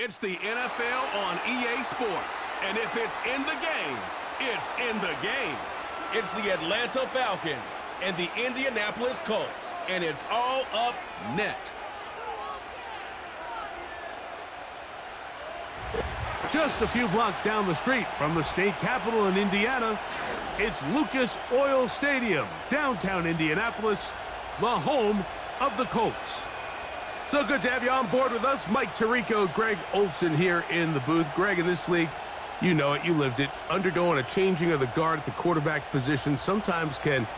It's the NFL on EA Sports. And if it's in the game, it's in the game. It's the Atlanta Falcons and the Indianapolis Colts. And it's all up next. Just a few blocks down the street from the state capitol in Indiana, it's Lucas Oil Stadium, downtown Indianapolis, the home of the Colts. So good to have you on board with us. Mike Tirico, Greg Olson here in the booth. Greg, in this league, you know it, you lived it. Undergoing a changing of the guard at the quarterback position sometimes can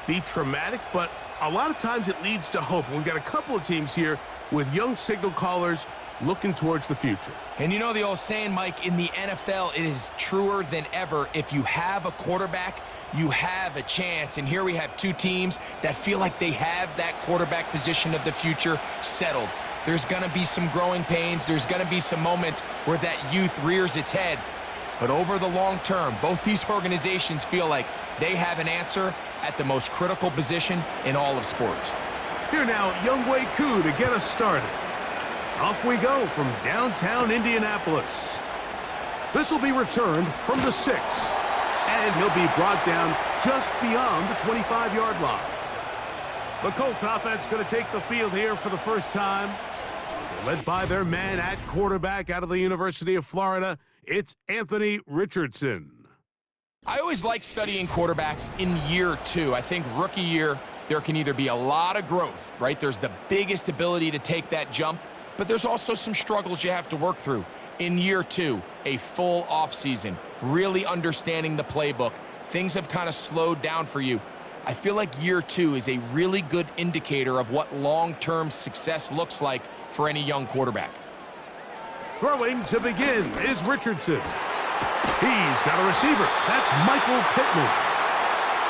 be traumatic, but a lot of times it leads to hope. We've got a couple of teams here with young signal callers looking towards the future. And you know the old saying, Mike, in the NFL, it is truer than ever. If you have a quarterback, you have a chance. And here we have two teams that feel like they have that quarterback position of the future settled. There's going to be some growing pains. There's going to be some moments where that youth rears its head. But over the long term, both these organizations feel like they have an answer at the most critical position in all of sports. Here now, Younghoe Koo to get us started. Off we go from downtown Indianapolis. This will be returned from the 6, and he'll be brought down just beyond the 25-yard line. The Colts offense going to take the field here for the first time. Led by their man at quarterback out of the University of Florida, it's Anthony Richardson. I always like studying quarterbacks in year 2. I think rookie year, there can either be a lot of growth, right? There's the biggest ability to take that jump, but there's also some struggles you have to work through. In year 2, a full offseason, really understanding the playbook. Things have kind of slowed down for you. I feel like year 2 is a really good indicator of what long-term success looks like for any young quarterback. Throwing to begin is Richardson. He's got a receiver. That's Michael Pittman.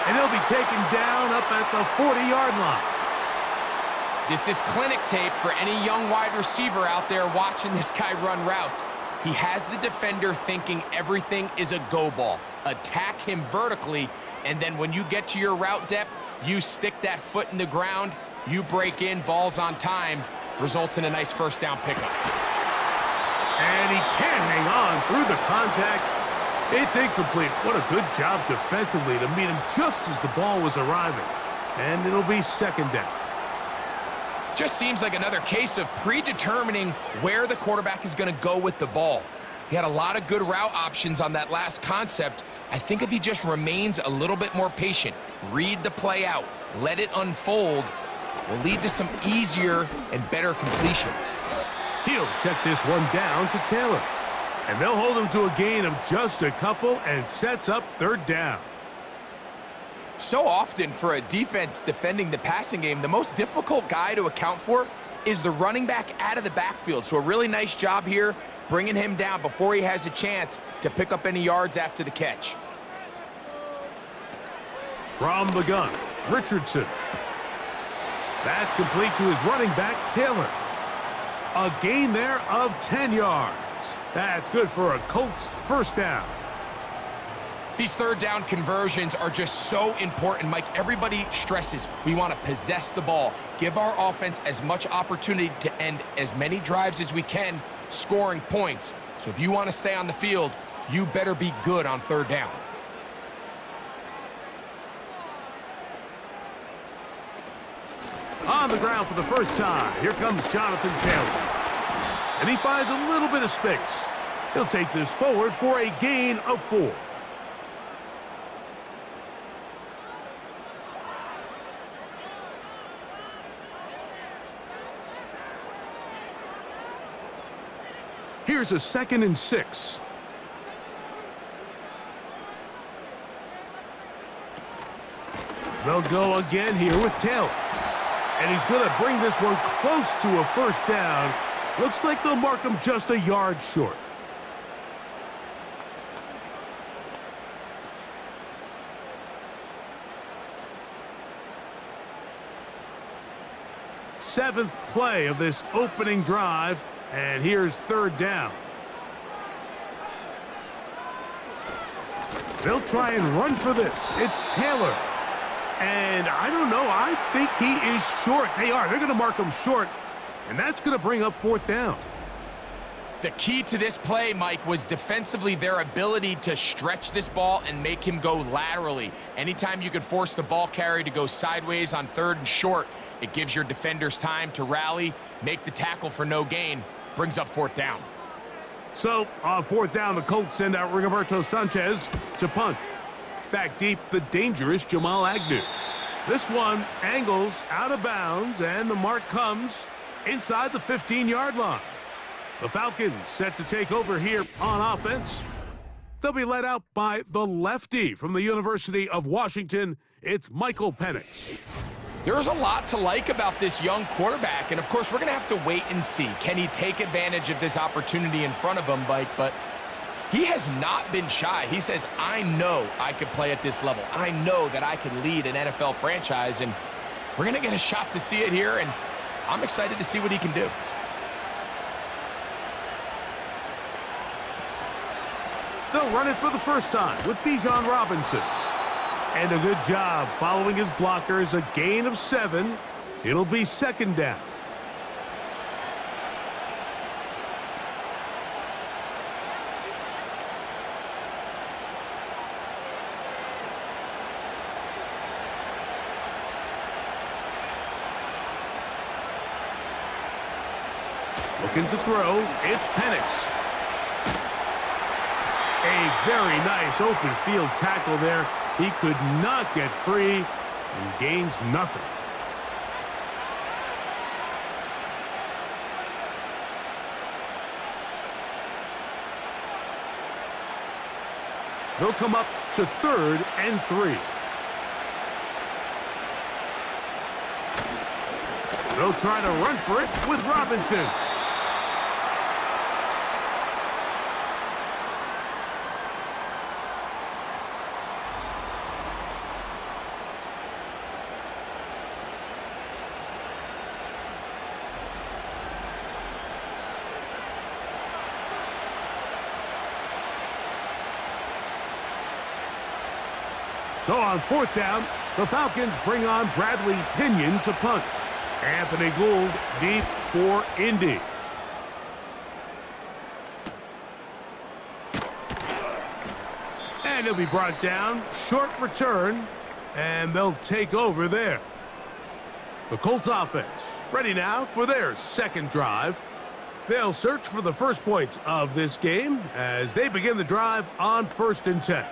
And he'll be taken down up at the 40-yard line. This is clinic tape for any young wide receiver out there watching this guy run routes. He has the defender thinking everything is a go ball. Attack him vertically, and then when you get to your route depth, you stick that foot in the ground, you break in, balls on time, results in a nice first down pickup. And he can't hang on through the contact. It's incomplete. What a good job defensively to meet him just as the ball was arriving. And it'll be second down. Just seems like another case of predetermining where the quarterback is going to go with the ball. He had a lot of good route options on that last concept. I think if he just remains a little bit more patient, read the play out, let it unfold, will lead to some easier and better completions. He'll check this one down to Taylor. And they'll hold him to a gain of just a couple and sets up third down. So often for a defense defending the passing game, the most difficult guy to account for is the running back out of the backfield. So a really nice job here bringing him down before he has a chance to pick up any yards after the catch. From the gun, Richardson. That's complete to his running back, Taylor. A gain there of 10 yards. That's good for a Colts first down. These third down conversions are just so important, Mike. Everybody stresses we want to possess the ball, give our offense as much opportunity to end as many drives as we can, scoring points. So if you want to stay on the field, you better be good on third down. On the ground for the first time, here comes Jonathan Taylor. And he finds a little bit of space. He'll take this forward for a gain of 4. Here's a 2nd and 6. They'll go again here with Taylor. And he's going to bring this one close to a first down. Looks like they'll mark him just a yard short. Seventh play of this opening drive. And here's third down. They'll try and run for this. It's Taylor. And I don't know. I think he is short. They are. They're going to mark him short. And that's going to bring up fourth down. The key to this play, Mike, was defensively their ability to stretch this ball and make him go laterally. Anytime you could force the ball carrier to go sideways on 3rd and short, it gives your defenders time to rally, make the tackle for no gain, brings up 4th down. So, on 4th down, the Colts send out Rigoberto Sanchez to punt. Back deep, the dangerous Jamal Agnew. This one angles out of bounds, and the mark comes inside the 15-yard line. The Falcons set to take over here on offense. They'll be led out by the lefty from the University of Washington. It's Michael Penix. There's a lot to like about this young quarterback, and of course, we're going to have to wait and see. Can he take advantage of this opportunity in front of him, Mike? But he has not been shy. He says, I know I could play at this level. I know that I can lead an NFL franchise, and we're going to get a shot to see it here, and I'm excited to see what he can do. They'll run it for the first time with Bijan Robinson. And a good job following his blockers, a gain of 7. It'll be 2nd down. Looking to throw, it's Penix. A very nice open field tackle there. He could not get free and gains nothing. They'll come up to 3rd and 3. They'll try to run for it with Robinson. So on 4th down, the Falcons bring on Bradley Pinion to punt. Anthony Gould deep for Indy. And he'll be brought down. Short return. And they'll take over there. The Colts offense ready now for their 2nd drive. They'll search for the first points of this game as they begin the drive on 1st and 10.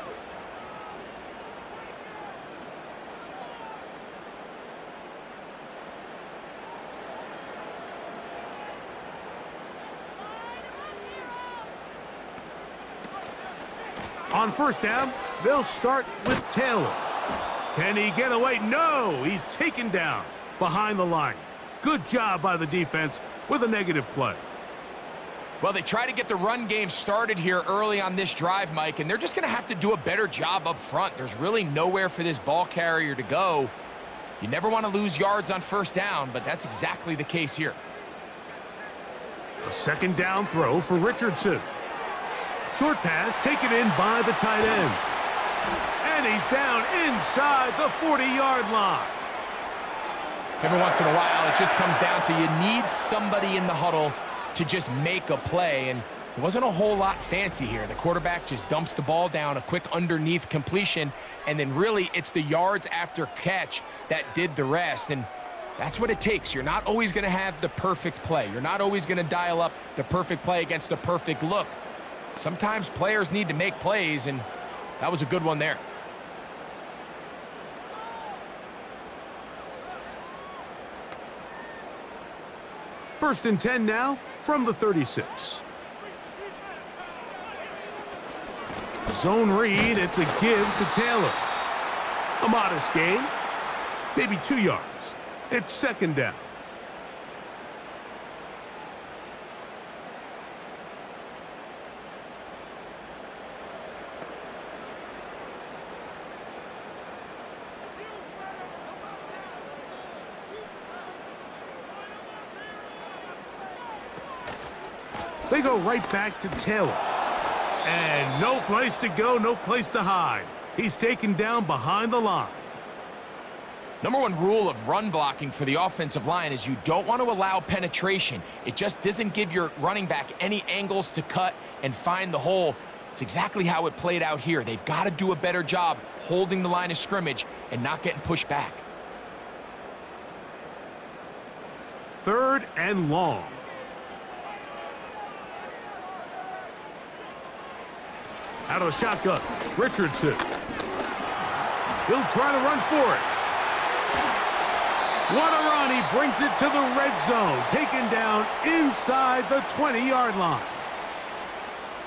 On 1st down, they'll start with Taylor. Can he get away? No, he's taken down behind the line. Good job by the defense with a negative play. Well, they try to get the run game started here early on this drive, Mike, and they're just going to have to do a better job up front. There's really nowhere for this ball carrier to go. You never want to lose yards on 1st down, but that's exactly the case here. A 2nd down throw for Richardson. Short pass taken in by the tight end. And he's down inside the 40-yard line. Every once in a while, it just comes down to you need somebody in the huddle to just make a play, and it wasn't a whole lot fancy here. The quarterback just dumps the ball down, a quick underneath completion, and then really it's the yards after catch that did the rest, and that's what it takes. You're not always going to have the perfect play. You're not always going to dial up the perfect play against the perfect look. Sometimes players need to make plays, and that was a good one there. First and 10 now from the 36. Zone read, it's a give to Taylor. A modest gain, maybe 2 yards. It's 2nd down. They go right back to Taylor. And no place to go, no place to hide. He's taken down behind the line. Number one rule of run blocking for the offensive line is you don't want to allow penetration. It just doesn't give your running back any angles to cut and find the hole. It's exactly how it played out here. They've got to do a better job holding the line of scrimmage and not getting pushed back. 3rd and long. Out of the shotgun, Richardson. He'll try to run for it. What a run. He brings it to the red zone. Taken down inside the 20-yard line.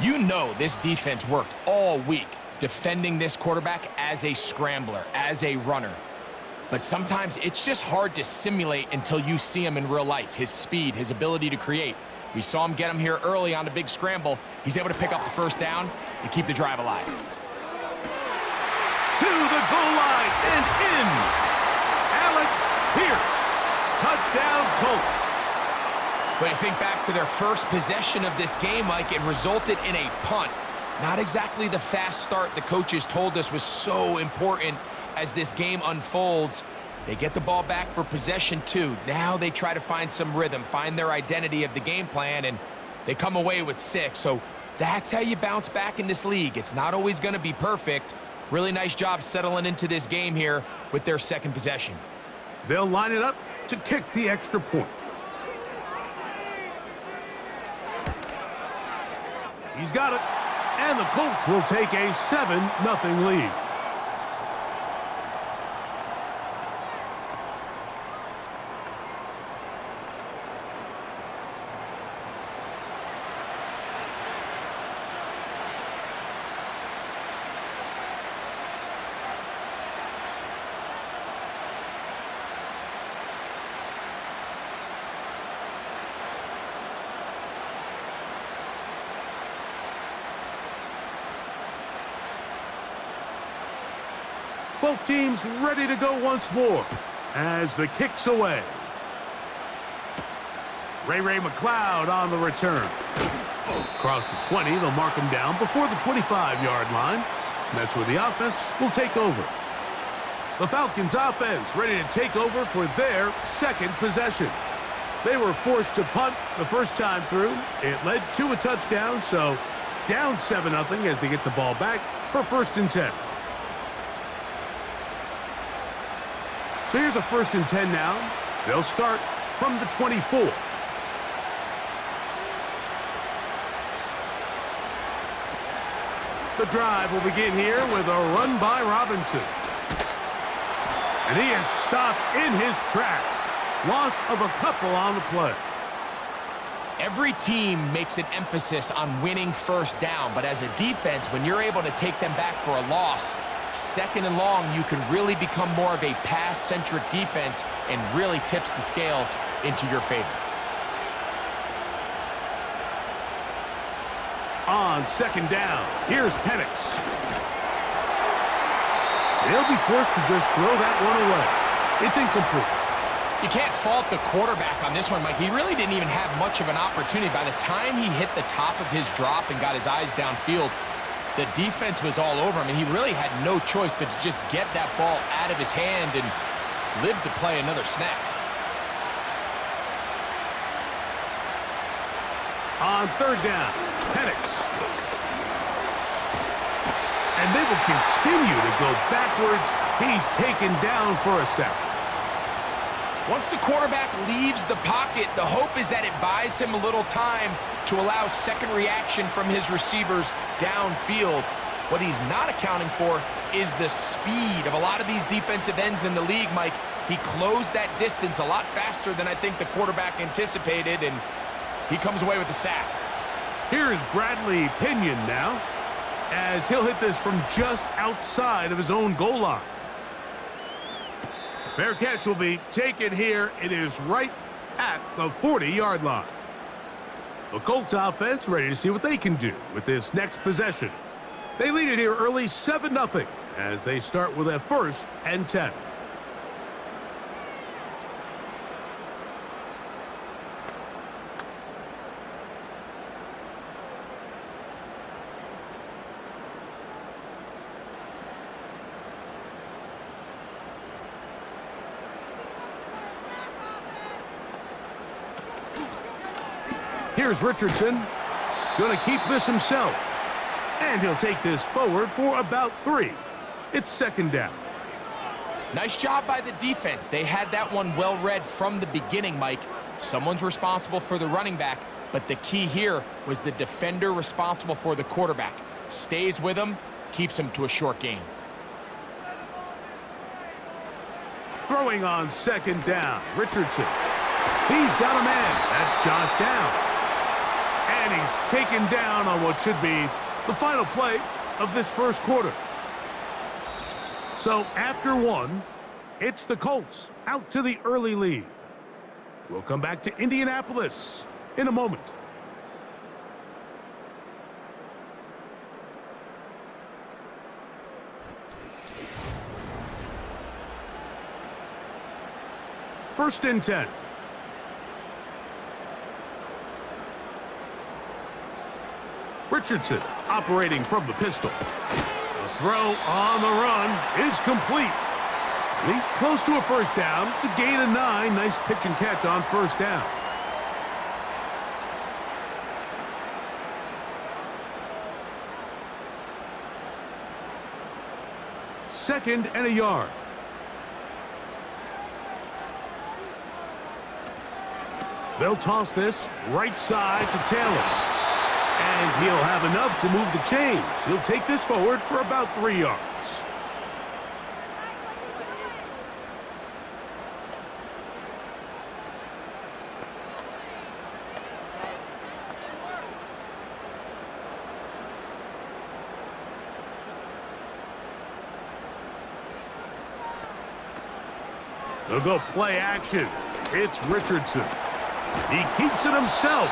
You know this defense worked all week defending this quarterback as a scrambler, as a runner. But sometimes it's just hard to simulate until you see him in real life. His speed, his ability to create. We saw him get him here early on the big scramble. He's able to pick up the first down and keep the drive alive. To the goal line and in. Alec Pierce. Touchdown, Colts. When you think back to their first possession of this game, Mike, it resulted in a punt. Not exactly the fast start the coaches told us was so important as this game unfolds. They get the ball back for possession 2. Now they try to find some rhythm, find their identity of the game plan, and they come away with 6. So that's how you bounce back in this league. It's not always going to be perfect. Really nice job settling into this game here with their second possession. They'll line it up to kick the extra point. He's got it. And the Colts will take a 7-0 lead. Both teams ready to go once more as the kick's away. Ray McLeod on the return. Across the 20, they'll mark him down before the 25-yard line. And that's where the offense will take over. The Falcons offense ready to take over for their second possession. They were forced to punt the first time through. It led to a touchdown, so down 7-0 as they get the ball back for 1st and 10. So here's a 1st and 10 now. They'll start from the 24. The drive will begin here with a run by Robinson. And he is stopped in his tracks. Loss of a couple on the play. Every team makes an emphasis on winning first down, but as a defense, when you're able to take them back for a loss, 2nd and long, you can really become more of a pass-centric defense and really tips the scales into your favor. On 2nd down, here's Penix. They'll be forced to just throw that one away. It's incomplete. You can't fault the quarterback on this one, Mike. He really didn't even have much of an opportunity. By the time he hit the top of his drop and got his eyes downfield, the defense was all over him, and he really had no choice but to just get that ball out of his hand and live to play another snap. On 3rd down, Penix. And they will continue to go backwards. He's taken down for a sack. Once the quarterback leaves the pocket, the hope is that it buys him a little time to allow second reaction from his receivers downfield. What he's not accounting for is the speed of a lot of these defensive ends in the league, Mike. He closed that distance a lot faster than I think the quarterback anticipated, and he comes away with the sack. Here's Bradley Pinion now, as he'll hit this from just outside of his own goal line. Fair catch will be taken here. It is right at the 40-yard line. The Colts offense ready to see what they can do with this next possession. They lead it here early 7-0 as they start with a 1st and 10. Here's Richardson. Going to keep this himself. And he'll take this forward for about 3. It's 2nd down. Nice job by the defense. They had that one well read from the beginning, Mike. Someone's responsible for the running back, but the key here was the defender responsible for the quarterback. Stays with him, keeps him to a short gain. Throwing on 2nd down, Richardson. He's got a man. That's Josh Downs. And he's taken down on what should be the final play of this first quarter. So after 1, it's the Colts out to the early lead. We'll come back to Indianapolis in a moment. First and 10. Richardson operating from the pistol. The throw on the run is complete. At least close to a first down. It's a gain of 9. Nice pitch and catch on first down. Second and a yard. They'll toss this right side to Taylor. And he'll have enough to move the chains. He'll take this forward for about 3 yards. They'll go play action. It's Richardson. He keeps it himself.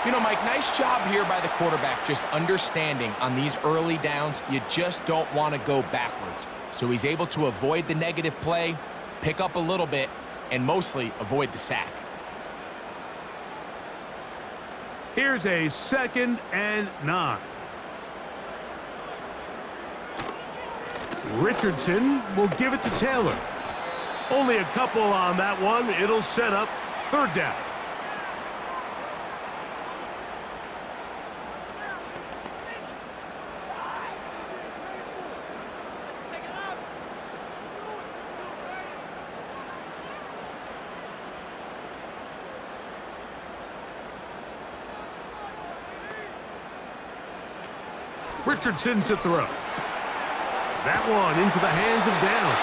You know, Mike, nice job here by the quarterback, just understanding on these early downs, you just don't want to go backwards. So he's able to avoid the negative play, pick up a little bit, and mostly avoid the sack. Here's a 2nd and 9. Richardson will give it to Taylor. Only a couple on that one. It'll set up 3rd down. Richardson to throw. That one into the hands of Downs.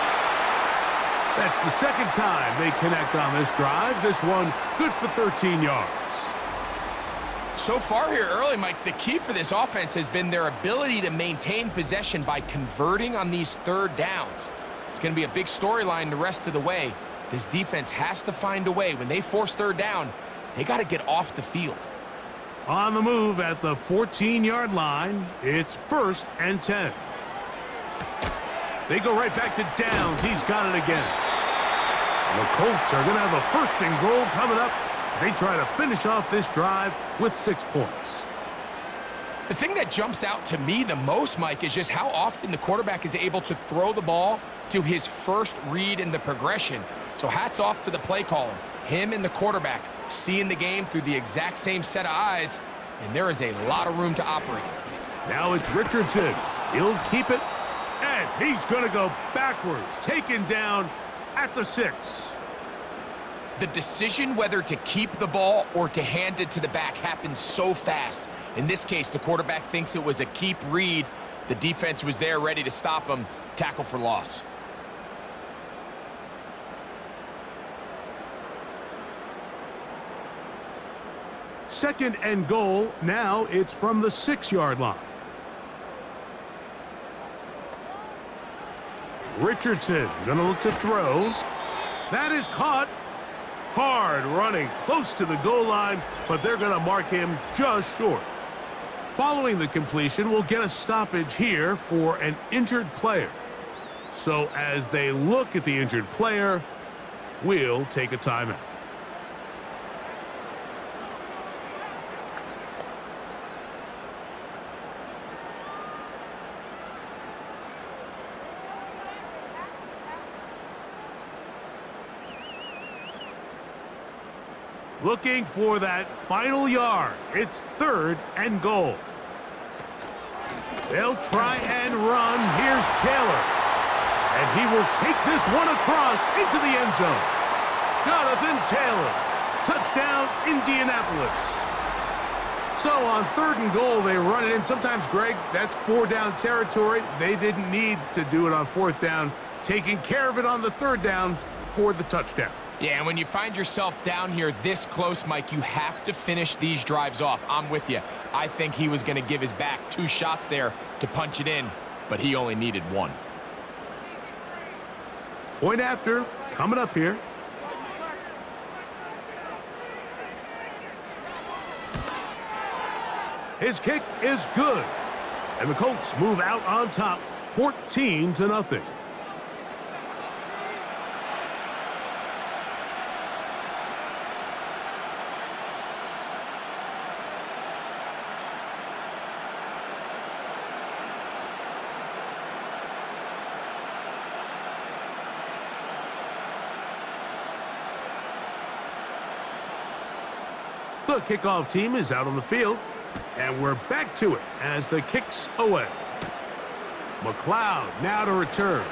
That's the 2nd time they connect on this drive. This one good for 13 yards. So far here early, Mike, the key for this offense has been their ability to maintain possession by converting on these 3rd downs. It's going to be a big storyline the rest of the way. This defense has to find a way. When they force 3rd down, they got to get off the field. On the move at the 14-yard line, it's 1st and 10. They go right back to Downs. He's got it again. And the Colts are going to have a 1st and goal coming up. They try to finish off this drive with 6 points. The thing that jumps out to me the most, Mike, is just how often the quarterback is able to throw the ball to his first read in the progression. So hats off to the play caller. Him and the quarterback seeing the game through the exact same set of eyes, and there is a lot of room to operate. Now it's Richardson. He'll keep it, and he's going to go backwards, taken down at the 6. The decision whether to keep the ball or to hand it to the back happens so fast. In this case, the quarterback thinks it was a keep read. The defense was there ready to stop him. Tackle for loss. Second and goal. Now it's from the 6-yard line. Richardson gonna look to throw. That is caught. Hard running close to the goal line, but they're gonna mark him just short. Following the completion, we'll get a stoppage here for an injured player. So as they look at the injured player, we'll take a timeout. Looking for that final yard. It's 3rd and goal. They'll try and run. Here's Taylor. And he will take this one across into the end zone. Jonathan Taylor. Touchdown, Indianapolis. So on 3rd and goal, they run it in. Sometimes, Greg, that's 4-down territory. They didn't need to do it on 4th down. Taking care of it on the 3rd down for the touchdown. Yeah, and when you find yourself down here this close, Mike, you have to finish these drives off. I'm with you. I think he was going to give his back 2 shots there to punch it in, but he only needed 1. Point after, coming up here. His kick is good. And the Colts move out on top, 14-0. The kickoff team is out on the field, and we're back to it as the kick's away. McLeod now to return.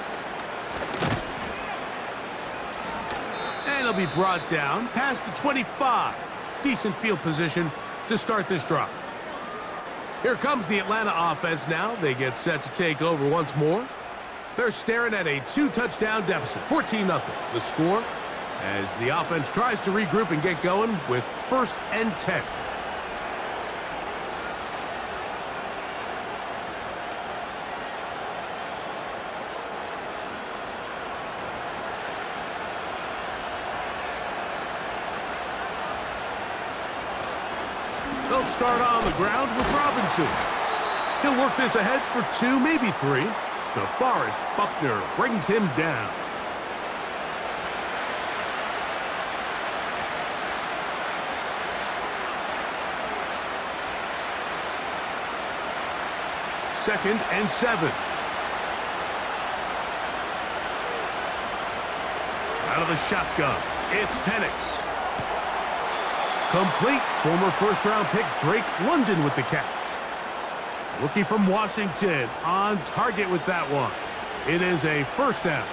And he'll be brought down past the 25. Decent field position to start this drive. Here comes the Atlanta offense now. They get set to take over once more. They're staring at a 2-touchdown deficit, 14-0. The score as the offense tries to regroup and get going with 1st and 10. They'll start on the ground with Robinson. He'll work this ahead for 2, maybe 3. DeForest Buckner brings him down. Second and 7. Out of the shotgun, it's Penix. Complete. Former 1st-round pick Drake London with the catch. Rookie from Washington on target with that one. It is a 1st down.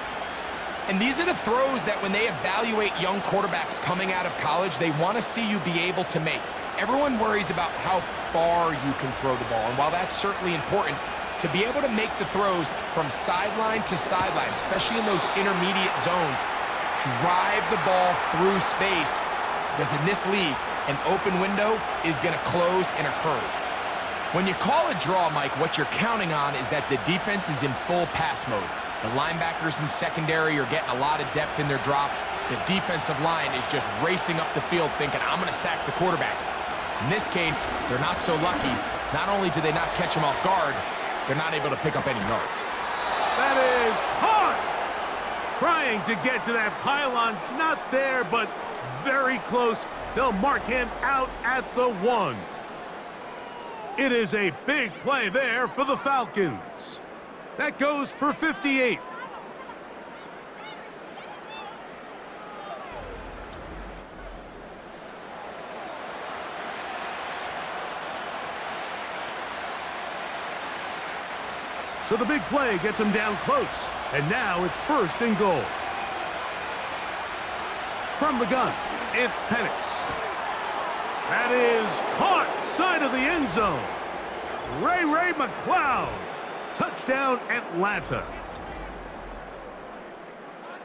And these are the throws that when they evaluate young quarterbacks coming out of college, they want to see you be able to make. Everyone worries about how far you can throw the ball, and while that's certainly important, to be able to make the throws from sideline to sideline, especially in those intermediate zones, drive the ball through space, because in this league, an open window is going to close in a hurry. When you call a draw, Mike, what you're counting on is that the defense is in full pass mode. The linebackers in secondary are getting a lot of depth in their drops. The defensive line is just racing up the field thinking, I'm going to sack the quarterback. In this case, they're not so lucky. Not only do they not catch him off guard, they're not able to pick up any yards. That is hard. Trying to get to that pylon. Not there, but very close. They'll mark him out at the 1. It is a big play there for the Falcons. That goes for 58. So the big play gets him down close. And now it's 1st and goal. From the gun, it's Penix. That is caught side of the end zone. Ray McLeod. Touchdown, Atlanta.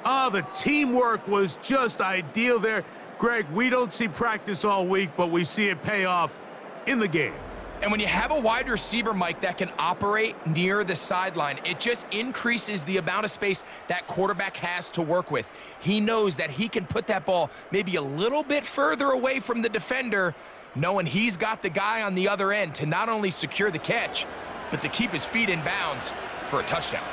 The teamwork was just ideal there. Greg, we don't see practice all week, but we see it pay off in the game. And when you have a wide receiver, Mike, that can operate near the sideline, it just increases the amount of space that quarterback has to work with. He knows that he can put that ball maybe a little bit further away from the defender, knowing he's got the guy on the other end to not only secure the catch, but to keep his feet in bounds for a touchdown.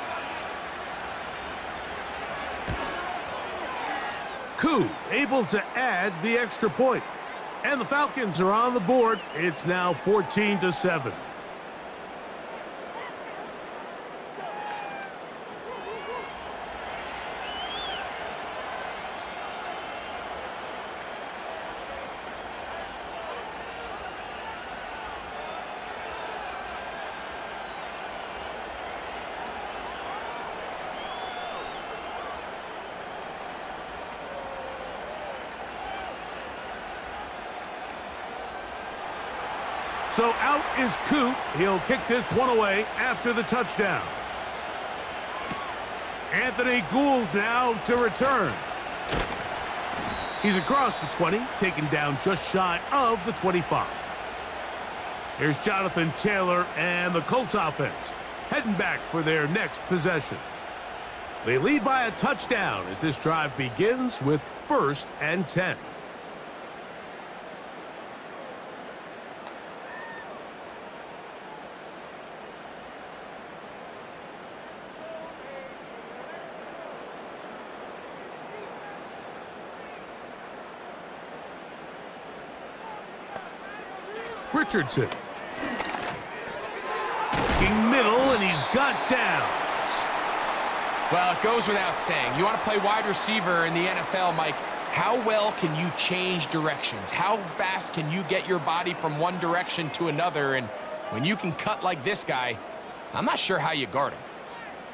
Koo able to add the extra point. And the Falcons are on the board. It's now 14-7. So out is Coop. He'll kick this one away after the touchdown. Anthony Gould now to return. He's across the 20, taken down just shy of the 25. Here's Jonathan Taylor and the Colts offense heading back for their next possession. They lead by a touchdown as this drive begins with 1st and 10. Richardson. Looking middle, and he's got downs. Well, it goes without saying. You want to play wide receiver in the NFL, Mike. How well can you change directions? How fast can you get your body from one direction to another? And when you can cut like this guy, I'm not sure how you guard him.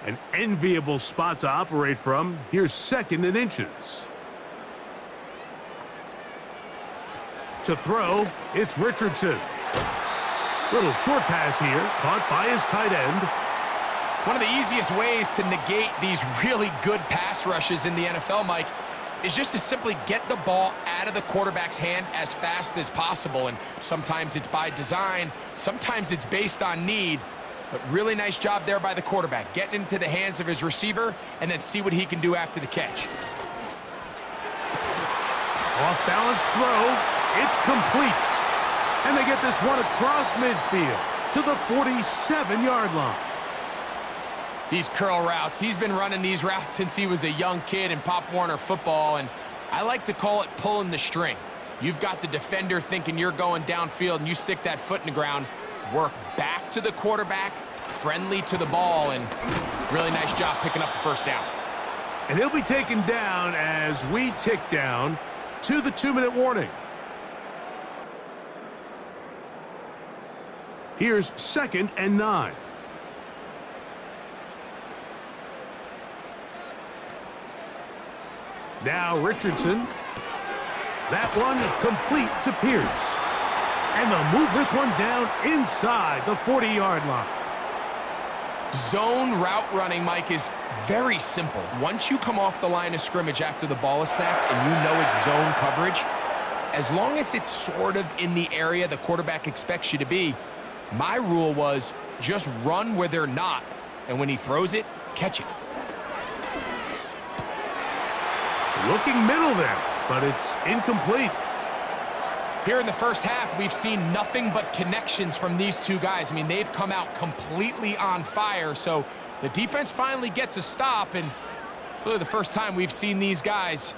An enviable spot to operate from. Here's 2nd and inches. To throw, it's Richardson. Little short pass here, caught by his tight end. One of the easiest ways to negate these really good pass rushes in the NFL, Mike, is just to simply get the ball out of the quarterback's hand as fast as possible. And sometimes it's by design, sometimes it's based on need. But really nice job there by the quarterback, getting into the hands of his receiver and then see what he can do after the catch. Off-balance throw. It's complete. And they get this one across midfield to the 47-yard line. These curl routes, he's been running these routes since he was a young kid in Pop Warner football, and I like to call it pulling the string. You've got the defender thinking you're going downfield, and you stick that foot in the ground, work back to the quarterback, friendly to the ball, and really nice job picking up the 1st down. And he'll be taken down as we tick down to the 2-minute warning. Here's 2nd and 9. Now Richardson. That one complete to Pierce. And they'll move this one down inside the 40-yard line. Zone route running, Mike, is very simple. Once you come off the line of scrimmage after the ball is snapped and you know it's zone coverage, as long as it's sort of in the area the quarterback expects you to be, my rule was just run where they're not, and when he throws it, catch it. Looking middle there, but it's incomplete. Here in the 1st half, we've seen nothing but connections from these two guys. I mean, they've come out completely on fire, so the defense finally gets a stop, and really the first time we've seen these guys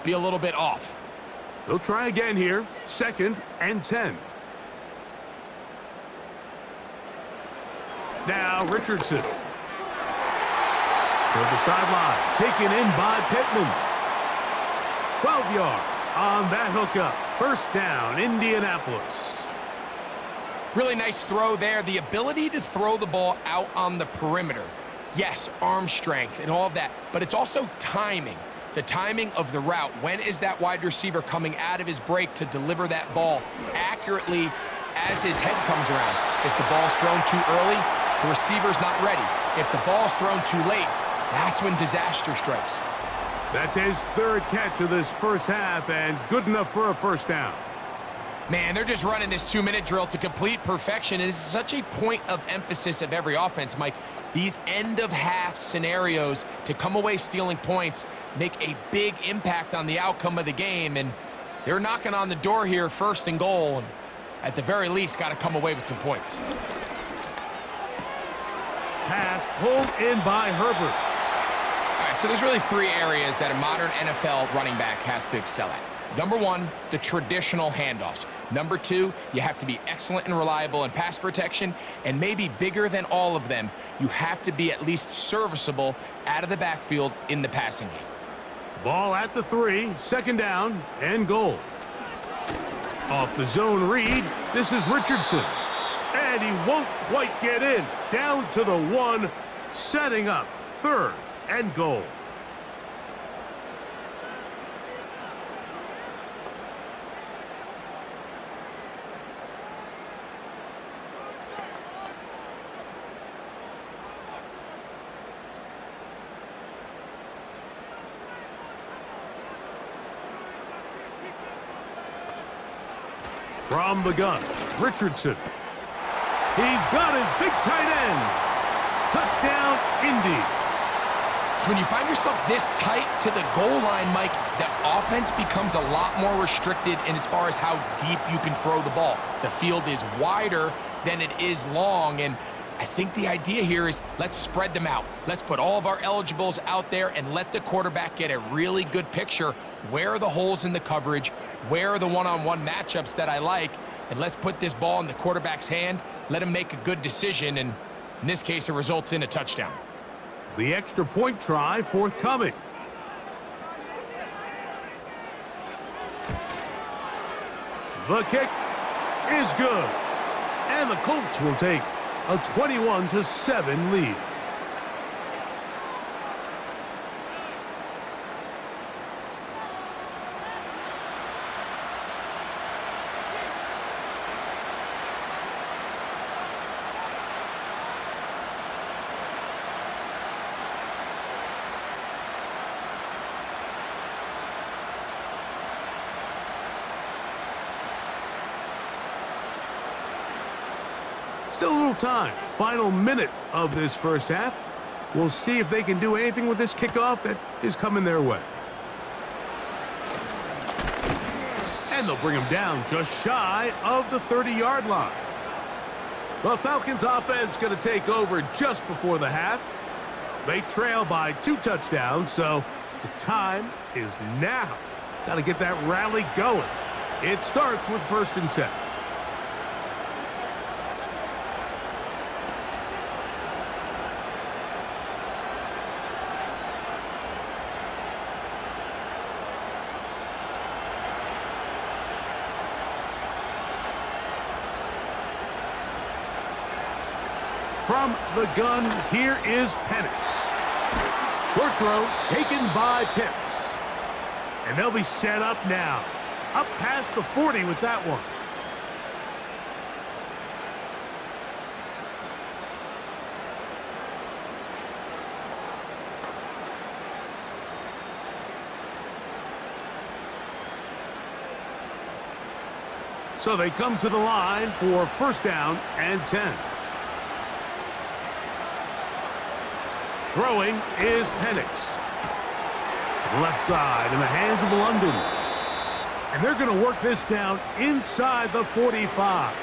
be a little bit off. They'll try again here, 2nd and 10. Now Richardson. Toward the sideline, taken in by Pittman. 12 yards on that hookup. 1st down, Indianapolis. Really nice throw there. The ability to throw the ball out on the perimeter. Yes, arm strength and all of that, but it's also timing. The timing of the route. When is that wide receiver coming out of his break to deliver that ball accurately as his head comes around? If the ball's thrown too early, the receiver's not ready. If the ball's thrown too late, that's when disaster strikes. That's his 3rd catch of this 1st half, and good enough for a 1st down. Man, they're just running this 2-minute drill to complete perfection. It is such a point of emphasis of every offense, Mike. These end-of-half scenarios to come away stealing points make a big impact on the outcome of the game, and they're knocking on the door here, 1st and goal, and at the very least, got to come away with some points. Pass pulled in by Herbert. All right, so there's really 3 areas that a modern NFL running back has to excel at. Number 1, the traditional handoffs. Number 2, you have to be excellent and reliable in pass protection, and maybe bigger than all of them, you have to be at least serviceable out of the backfield in the passing game. Ball at the 3, 2nd down and goal. Off the zone read, this is Richardson. And he won't quite get in. Down to the 1, setting up 3rd and goal. From the gun, Richardson. He's got his big tight end. Touchdown, Indy. So when you find yourself this tight to the goal line, Mike, the offense becomes a lot more restricted in as far as how deep you can throw the ball. The field is wider than it is long, and I think the idea here is let's spread them out. Let's put all of our eligibles out there and let the quarterback get a really good picture. Where are the holes in the coverage? Where are the one-on-one matchups that I like? And let's put this ball in the quarterback's hand. Let him make a good decision, and in this case, it results in a touchdown. The extra point try forthcoming. The kick is good. And the Colts will take a 21-7 lead. Still a little time. Final minute of this first half. We'll see if they can do anything with this kickoff that is coming their way. And they'll bring him down just shy of the 30-yard line. The Falcons offense going to take over just before the half. They trail by 2 touchdowns, so the time is now. Got to get that rally going. It starts with 1st and 10. From the gun, here is Penix. Short throw taken by Pitts. And they'll be set up now. Up past the 40 with that one. So they come to the line for 1st down and 10. Throwing is Penix. To the left side in the hands of London. And they're going to work this down inside the 45.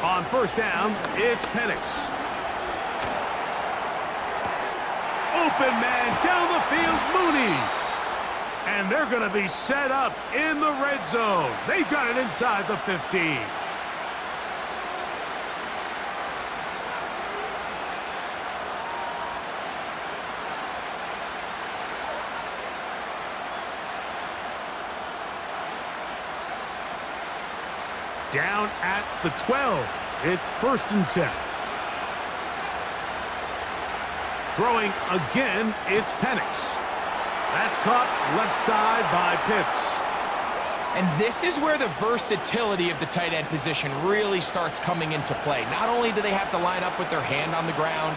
On 1st down, it's Penix. Open man down the field, Mooney. And they're going to be set up in the red zone. They've got it inside the 15. Down at the 12. It's 1st and 10. Throwing again, it's Penix. That's caught left side by Pitts. And this is where the versatility of the tight end position really starts coming into play. Not only do they have to line up with their hand on the ground,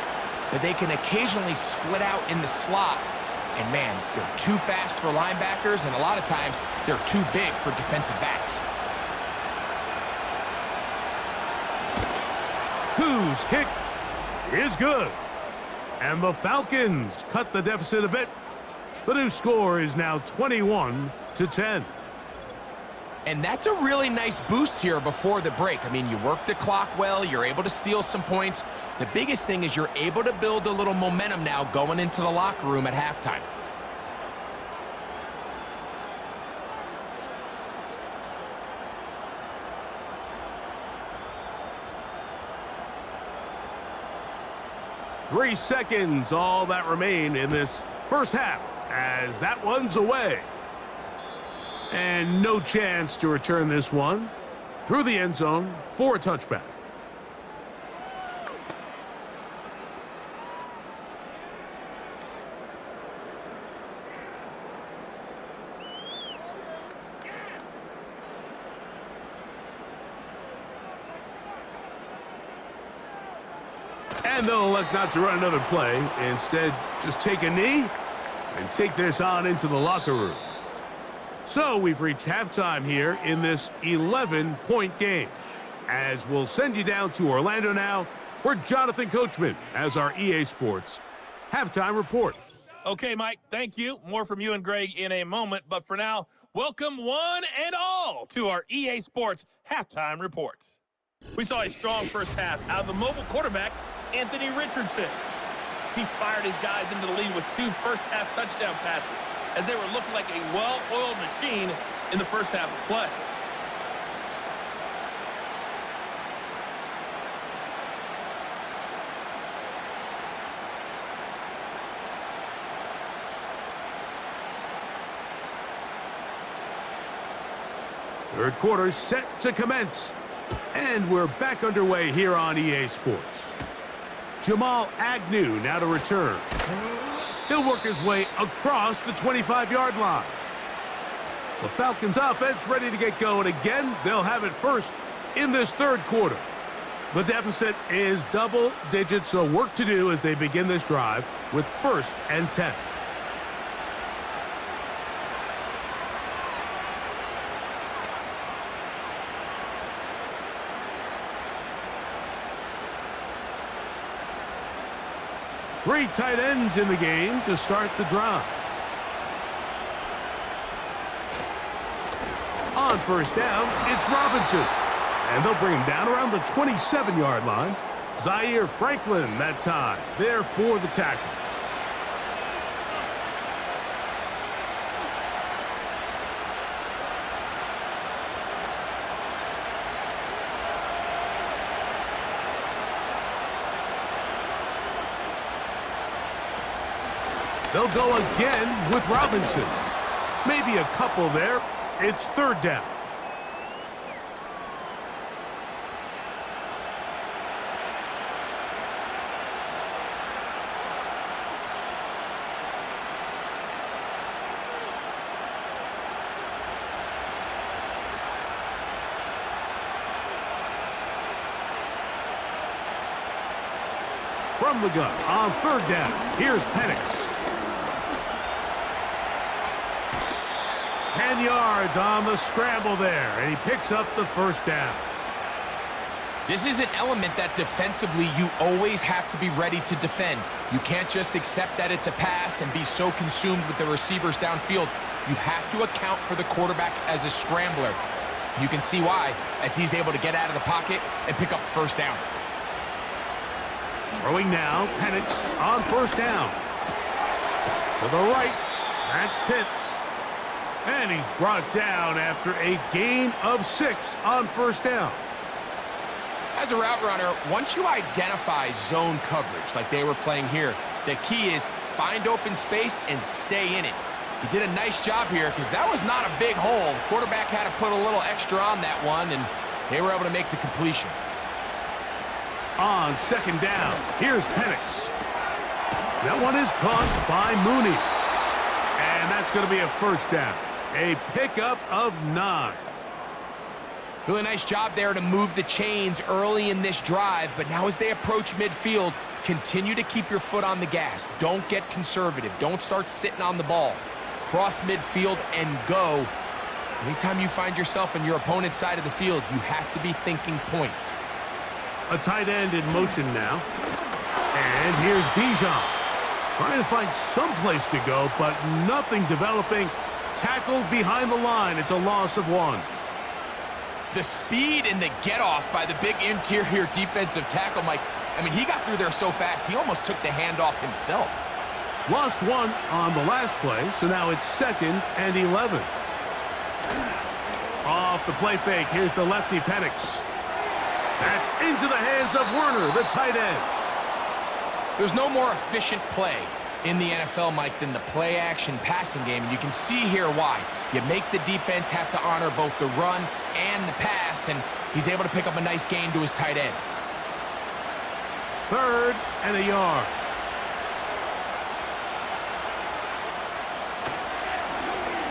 but they can occasionally split out in the slot. And man, they're too fast for linebackers, and a lot of times they're too big for defensive backs. Whose kick is good. And the Falcons cut the deficit a bit. The new score is now 21-10. And that's a really nice boost here before the break. I mean, you work the clock well, you're able to steal some points. The biggest thing is you're able to build a little momentum now going into the locker room at halftime. Three seconds, all that remain in this first half, as that one's away. And no chance to return this one through the end zone for a touchback. And they'll elect not to run another play. Instead, just take a knee and take this on into the locker room. So we've reached halftime here in this 11-point game. As we'll send you down to Orlando now, where Jonathan Coachman has our EA Sports halftime report. Okay, Mike, thank you. More from you and Greg in a moment. But for now, welcome one and all to our EA Sports halftime report. We saw a strong first half out of the mobile quarterback, Anthony Richardson. He fired his guys into the lead with 2 first-half touchdown passes as they were looking like a well-oiled machine in the first half of play. Third quarter set to commence. And we're back underway here on EA Sports. Jamal Agnew now to return. He'll work his way across the 25-yard line. The Falcons offense ready to get going again. They'll have it first in this third quarter. The deficit is double digits, so work to do as they begin this drive with 1st and 10. Three tight ends in the game to start the drive. On first down, it's Robinson. And they'll bring him down around the 27-yard line. Zaire Franklin that time, there for the tackle. They'll go again with Robinson. Maybe a couple there. It's 3rd down. From the gun on 3rd down, here's Penix. 10 yards on the scramble there, and he picks up the 1st down. This is an element that defensively you always have to be ready to defend. You can't just accept that it's a pass and be so consumed with the receivers downfield. You have to account for the quarterback as a scrambler. You can see why, as he's able to get out of the pocket and pick up the 1st down. Throwing now, Penix on 1st down. To the right, that's Pitts. And he's brought down after a gain of 6 on 1st down. As a route runner, once you identify zone coverage like they were playing here, the key is find open space and stay in it. He did a nice job here because that was not a big hole. The quarterback had to put a little extra on that one, and they were able to make the completion. On 2nd down, here's Penix. That one is caught by Mooney. And that's going to be a 1st down. A pickup of 9. Really nice job there to move the chains early in this drive, but now as they approach midfield, continue to keep your foot on the gas. Don't get conservative. Don't start sitting on the ball. Cross midfield and go. Anytime you find yourself on your opponent's side of the field, you have to be thinking points. A tight end in motion now. And here's Bijan. Trying to find some place to go, but nothing developing. Tackled behind the line. It's a loss of 1. The speed and the get-off by the big interior defensive tackle, Mike. I mean, he got through there so fast, he almost took the handoff himself. Lost 1 on the last play, so now it's 2nd and 11. Off the play fake, here's the lefty Penix. That's into the hands of Werner, the tight end. There's no more efficient play in the NFL, Mike, than the play-action passing game. And you can see here why. You make the defense have to honor both the run and the pass, and he's able to pick up a nice gain to his tight end. 3rd and a yard.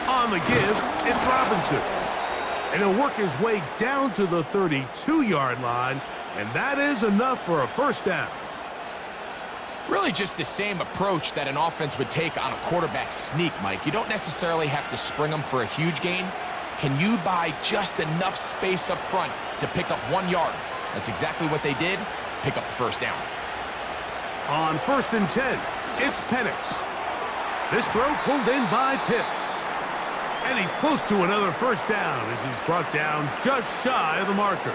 On the give, it's Robinson. And he'll work his way down to the 32-yard line, and that is enough for a 1st down. Really just the same approach that an offense would take on a quarterback sneak, Mike. You don't necessarily have to spring them for a huge gain. Can you buy just enough space up front to pick up 1 yard? That's exactly what they did. Pick up the first down. On 1st and 10, it's Penix. This throw pulled in by Pitts. And he's close to another first down as he's brought down just shy of the marker.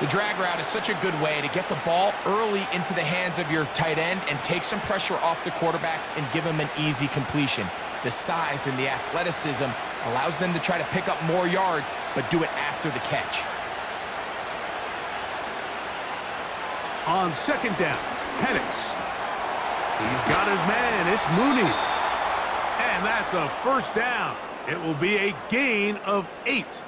The drag route is such a good way to get the ball early into the hands of your tight end and take some pressure off the quarterback and give him an easy completion. The size and the athleticism allows them to try to pick up more yards, but do it after the catch. On 2nd down, Penix. He's got his man. It's Mooney. And that's a first down. It will be a gain of 8.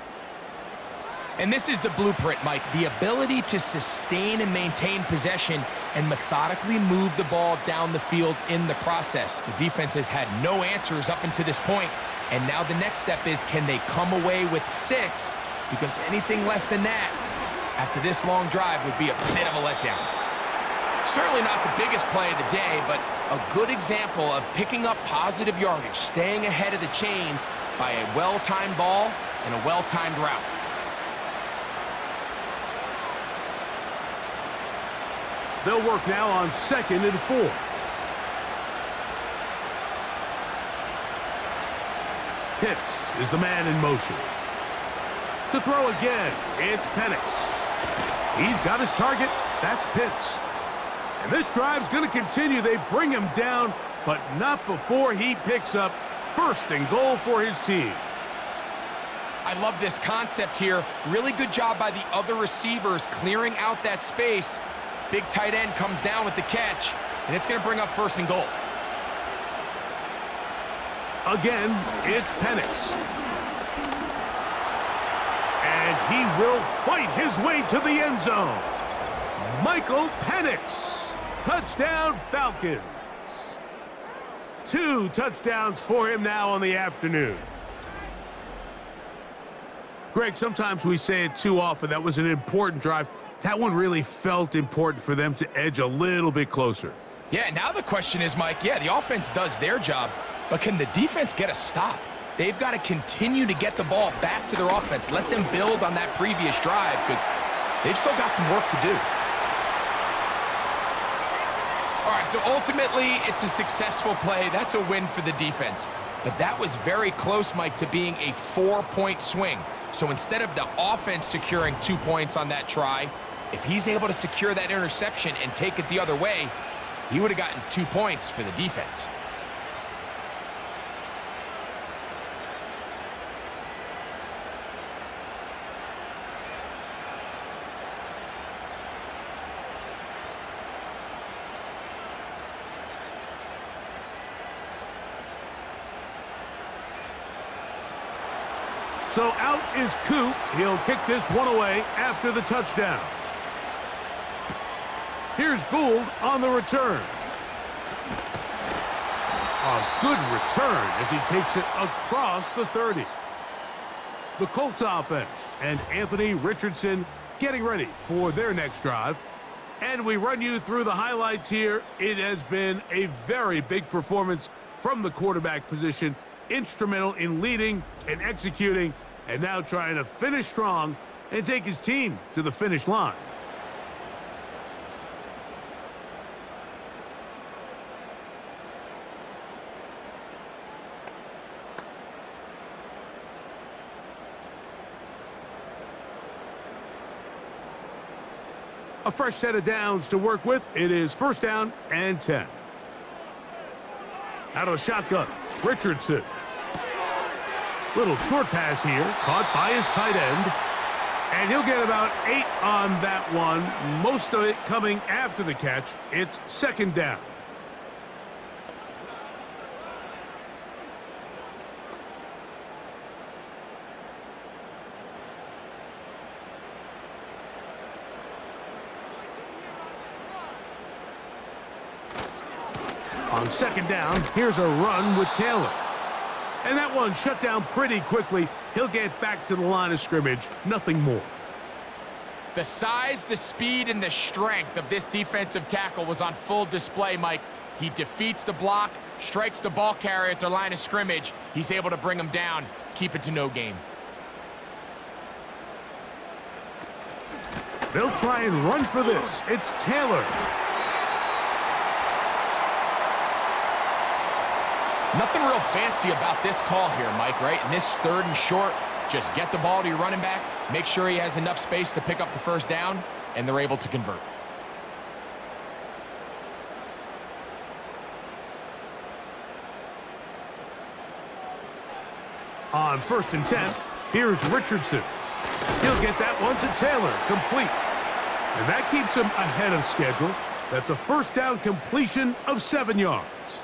And this is the blueprint, Mike. The ability to sustain and maintain possession and methodically move the ball down the field in the process. The defense has had no answers up until this point, and now the next step is, can they come away with 6? Because anything less than that, after this long drive, would be a bit of a letdown. Certainly not the biggest play of the day, but a good example of picking up positive yardage, staying ahead of the chains by a well-timed ball and a well-timed route. They'll work now on 2nd and 4. Pitts is the man in motion. To throw again, it's Penix. He's got his target. That's Pitts. And this drive's going to continue. They bring him down, but not before he picks up 1st and goal for his team. I love this concept here. Really good job by the other receivers clearing out that space. Big tight end comes down with the catch, and it's going to bring up 1st and goal. Again, it's Penix. And he will fight his way to the end zone. Michael Penix. Touchdown, Falcons. 2 touchdowns for him now on the afternoon. Greg, sometimes we say it too often. That was an important drive. That one really felt important for them to edge a little bit closer. Yeah, now the question is, Mike, yeah, the offense does their job, but can the defense get a stop? They've got to continue to get the ball back to their offense. Let them build on that previous drive because they've still got some work to do. All right, so ultimately, it's a successful play. That's a win for the defense. But that was very close, Mike, to being a 4-point swing. So instead of the offense securing 2 points on that try, if he's able to secure that interception and take it the other way, he would have gotten 2 points for the defense. So out is Coop. He'll kick this one away after the touchdown. Here's Gould on the return. A good return as he takes it across the 30. The Colts offense and Anthony Richardson getting ready for their next drive. And we run you through the highlights here. It has been a very big performance from the quarterback position. Instrumental in leading and executing, and now trying to finish strong and take his team to the finish line. A fresh set of downs to work with. It is 1st down and 10. Out of the shotgun, Richardson. Little short pass here, caught by his tight end. And he'll get about 8 on that one, most of it coming after the catch. It's 2nd down. On 2nd down, here's a run with Taylor. And that one shut down pretty quickly. He'll get back to the line of scrimmage. Nothing more. The size, the speed, and the strength of this defensive tackle was on full display, Mike. He defeats the block, strikes the ball carrier at the line of scrimmage. He's able to bring him down, keep it to no gain. They'll try and run for this. It's Taylor. Nothing real fancy about this call here, Mike, right? In this 3rd and short, just get the ball to your running back, make sure he has enough space to pick up the first down, and they're able to convert. On 1st and 10, here's Richardson. He'll get that one to Taylor, complete. And that keeps him ahead of schedule. That's a first down completion of 7 yards.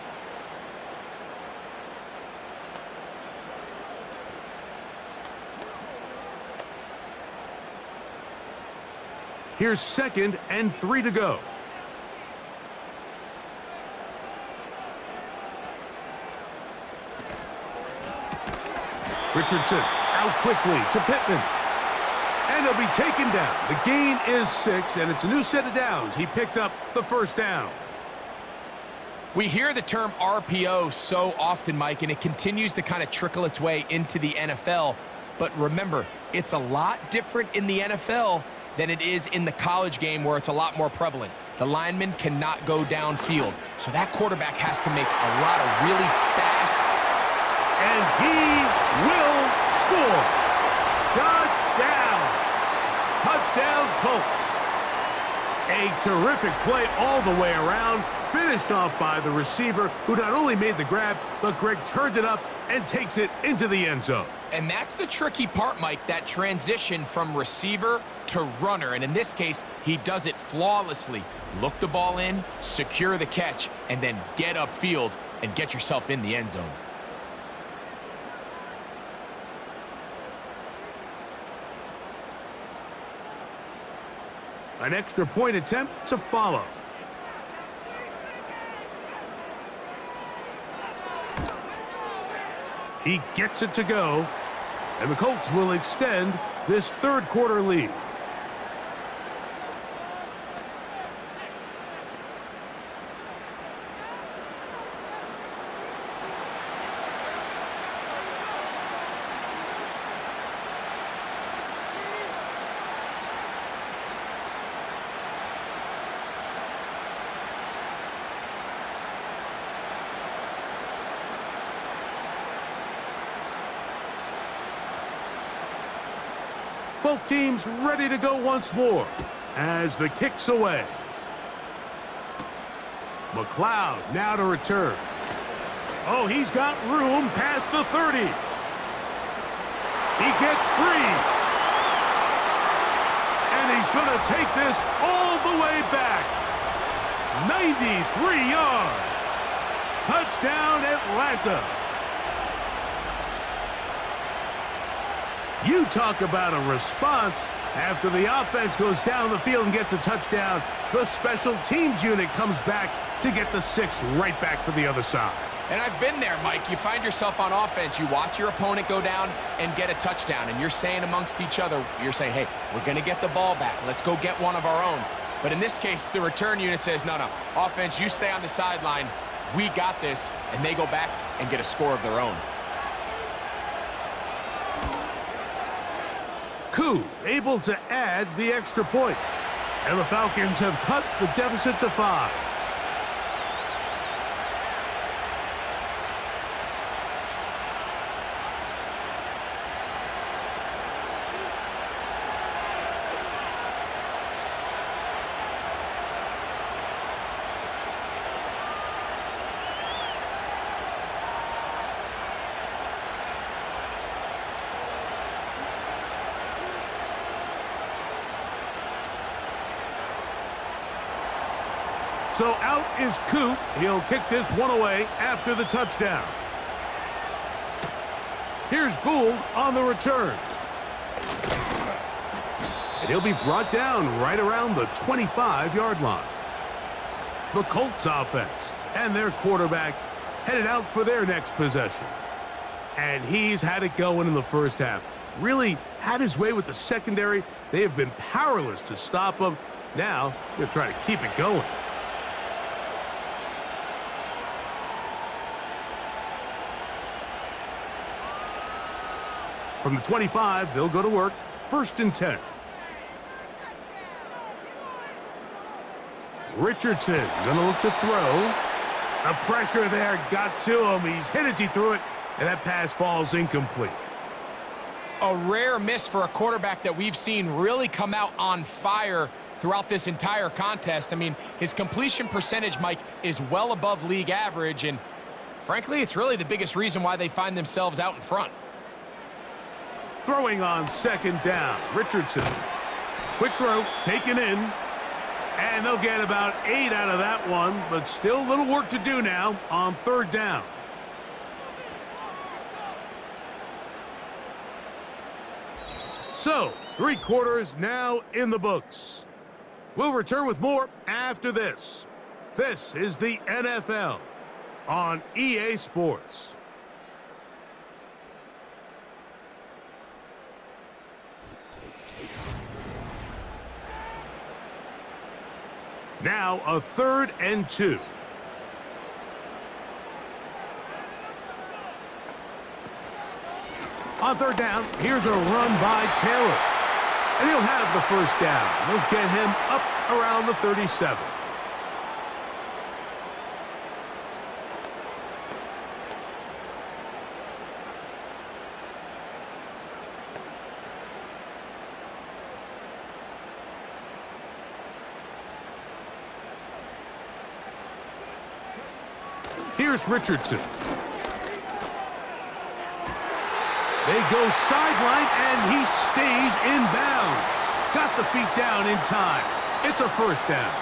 Here's 2nd and 3 to go. Richardson out quickly to Pittman. And he'll be taken down. The gain is 6, and it's a new set of downs. He picked up the first down. We hear the term RPO so often, Mike, and it continues to kind of trickle its way into the NFL. But remember, it's a lot different in the NFL than it is in the college game where it's a lot more prevalent. The lineman cannot go downfield, so that quarterback has to make a lot of really fast. And he will score. Touchdown, Colts. A terrific play all the way around, finished off by the receiver, who not only made the grab, but Greg turned it up and takes it into the end zone. And that's the tricky part, Mike, that transition from receiver to runner. And in this case, he does it flawlessly. Look the ball in, secure the catch, and then get upfield and get yourself in the end zone. An extra point attempt to follow. He gets it to go, and the Colts will extend this 3rd quarter lead. Both teams ready to go once more as the kick's away. McLeod now to return. Oh, he's got room past the 30. He gets free. And he's going to take this all the way back. 93 yards. Touchdown, Atlanta. You talk about a response. After the offense goes down the field and gets a touchdown, the special teams unit comes back to get the 6 right back for the other side. And I've been there, Mike. You find yourself on offense. You watch your opponent go down and get a touchdown, and you're saying amongst each other, you're saying, hey, we're going to get the ball back. Let's go get one of our own. But in this case, the return unit says, no, offense, you stay on the sideline. We got this. And they go back and get a score of their own. Koo able to add the extra point. And the Falcons have cut the deficit to 5. So out is Coop. He'll kick this one away after the touchdown. Here's Gould on the return. And he'll be brought down right around the 25-yard line. The Colts offense and their quarterback headed out for their next possession. And he's had it going in the first half. really had his way with the secondary. They have been powerless to stop him. Now, they're trying to keep it going. From the 25, they'll go to work. 1st and 10. Richardson going to look to throw. The pressure there got to him. He's hit as he threw it, and that pass falls incomplete. A rare miss for a quarterback that we've seen really come out on fire throughout this entire contest. I mean, his completion percentage, Mike, is well above league average, and frankly, it's really the biggest reason why they find themselves out in front. Throwing on 2nd down, Richardson. Quick throw, taken in. And they'll get about 8 out of that one, but still a little work to do now on 3rd down. So, 3 quarters now in the books. We'll return with more after this. This is the NFL on EA Sports. Now a 3rd and 2. On 3rd down, here's a run by Taylor. And he'll have the 1st down. They'll get him up around the 37. Here's Richardson. They go sideline, and he stays in bounds. Got the feet down in time. It's a 1st down.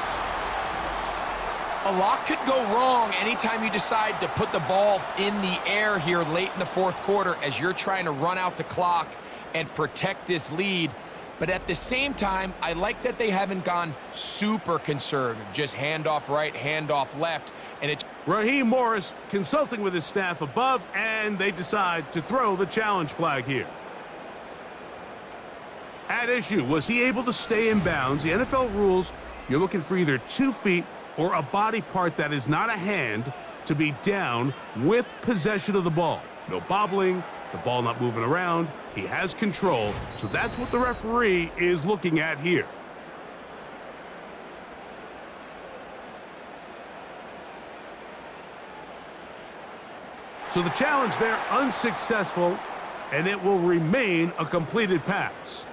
A lot could go wrong anytime you decide to put the ball in the air here late in the 4th quarter as you're trying to run out the clock and protect this lead. But at the same time, I like that they haven't gone super conservative. Just handoff right, handoff left. And it's Raheem Morris consulting with his staff above, and they decide to throw the challenge flag here. At issue, was he able to stay in bounds? The NFL rules, you're looking for either 2 feet or a body part that is not a hand to be down with possession of the ball. No bobbling, the ball not moving around. He has control, so that's what the referee is looking at here. So the challenge there unsuccessful, and it will remain a completed pass.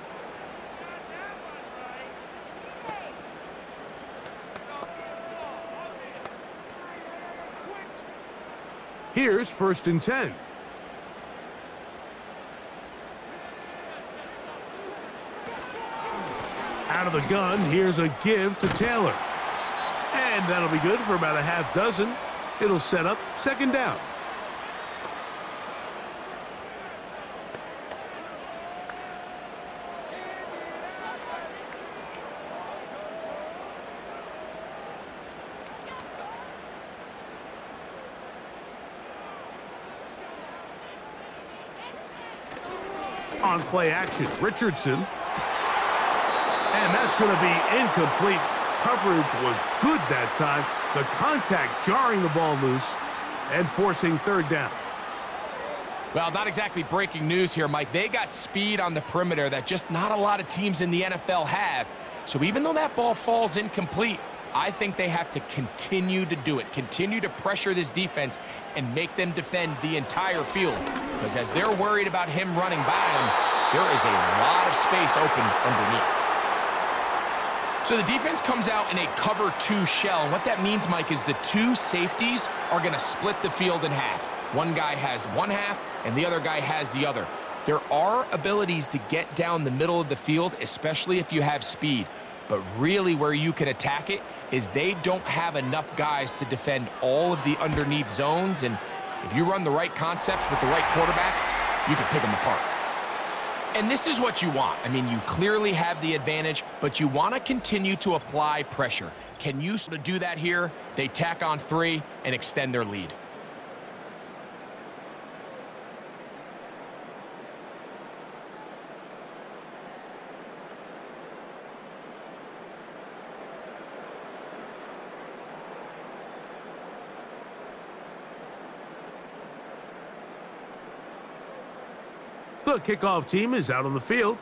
Here's 1st and 10. Out of the gun, here's a give to Taylor. And that'll be good for about a half dozen. It'll set up 2nd down. On play action, Richardson. And that's going to be incomplete. Coverage was good that time. The contact jarring the ball loose and forcing 3rd down. Well, not exactly breaking news here, Mike. They got speed on the perimeter that just not a lot of teams in the NFL have. So even though that ball falls incomplete, I think they have to continue to do it, continue to pressure this defense and make them defend the entire field. Because as they're worried about him running by them, there is a lot of space open underneath. So the defense comes out in a cover 2 shell. And what that means, Mike, is the 2 safeties are going to split the field in half. One guy has one half, and the other guy has the other. There are abilities to get down the middle of the field, especially if you have speed. But really where you can attack it is they don't have enough guys to defend all of the underneath zones. And if you run the right concepts with the right quarterback, you can pick them apart. And this is what you want. I mean, you clearly have the advantage, but you want to continue to apply pressure. Can you do that here? They tack on 3 and extend their lead. The kickoff team is out on the field,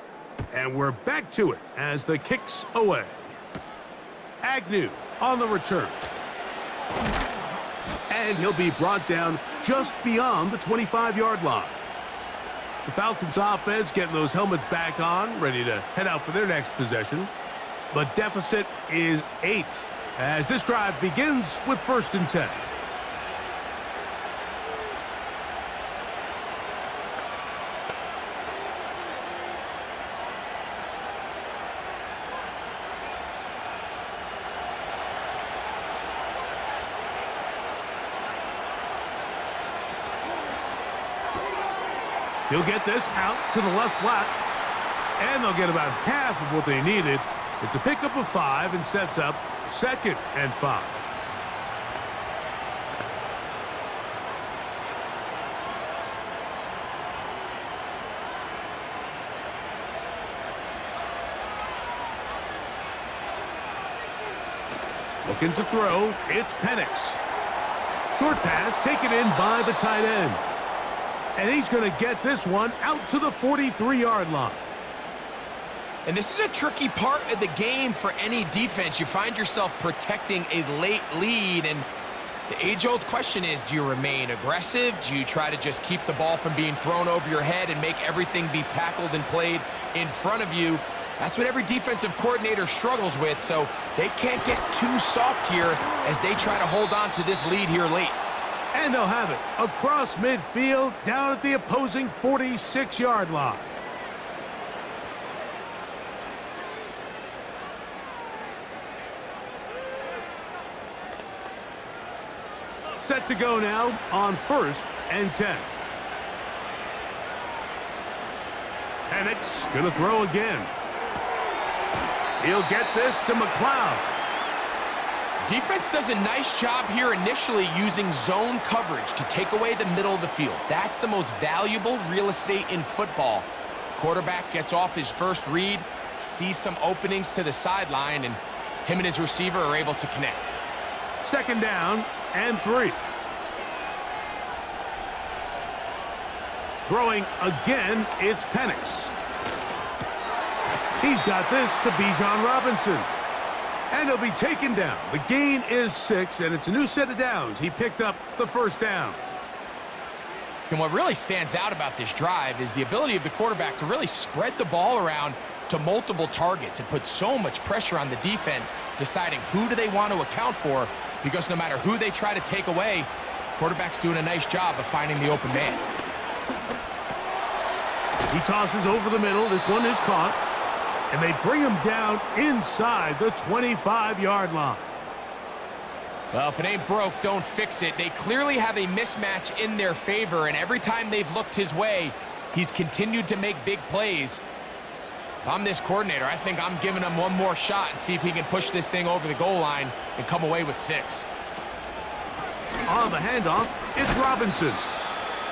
and we're back to it as the kick's away. Agnew on the return. And he'll be brought down just beyond the 25-yard line. The Falcons offense getting those helmets back on, ready to head out for their next possession. The deficit is 8 as this drive begins with 1st and 10. He'll get this out to the left flat, and they'll get about half of what they needed. It's a pickup of 5 and sets up 2nd and 5. Looking to throw, it's Penix. Short pass taken in by the tight end. And he's going to get this one out to the 43-yard line. And this is a tricky part of the game for any defense. You find yourself protecting a late lead, and the age-old question is, do you remain aggressive? Do you try to just keep the ball from being thrown over your head and make everything be tackled and played in front of you? That's what every defensive coordinator struggles with, so they can't get too soft here as they try to hold on to this lead here late. And they'll have it across midfield down at the opposing 46-yard line. Set to go now on 1st and 10. Penix gonna throw again. He'll get this to McLeod. Defense does a nice job here initially using zone coverage to take away the middle of the field. That's the most valuable real estate in football. Quarterback gets off his first read, sees some openings to the sideline, and him and his receiver are able to connect. 2nd down and 3. Throwing again, it's Penix. He's got this to Bijan Robinson. And he'll be taken down. The gain is 6, and it's a new set of downs. He picked up the 1st down. And what really stands out about this drive is the ability of the quarterback to really spread the ball around to multiple targets and put so much pressure on the defense, deciding who do they want to account for, because no matter who they try to take away, quarterback's doing a nice job of finding the open man. He tosses over the middle. This one is caught. And they bring him down inside the 25-yard line. Well, if it ain't broke, don't fix it. They clearly have a mismatch in their favor, and every time they've looked his way, he's continued to make big plays. If I'm this coordinator, I think I'm giving him one more shot and see if he can push this thing over the goal line and come away with 6. On the handoff, it's Robinson.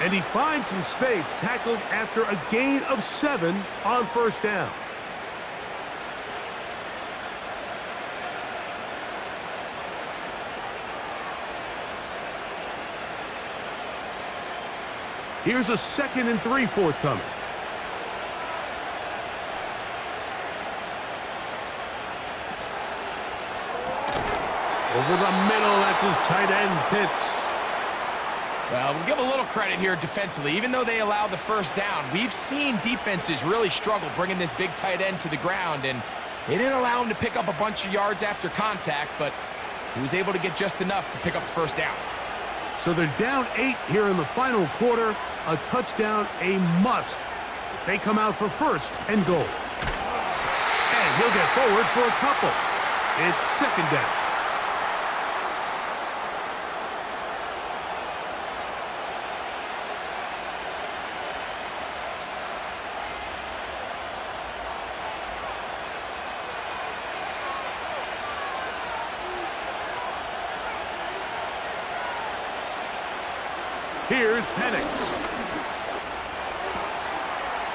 And he finds some space, tackled after a gain of 7 on 1st down. Here's a 2nd and 3 forthcoming. Over the middle, that's his tight end, Pitts. Well, we'll give a little credit here defensively. Even though they allow the 1st down, we've seen defenses really struggle bringing this big tight end to the ground, and they didn't allow him to pick up a bunch of yards after contact, but he was able to get just enough to pick up the 1st down. So they're down 8 here in the final quarter. A touchdown, a must, if they come out for 1st and goal. And he'll get forward for a couple. It's 2nd down. Here's Penix.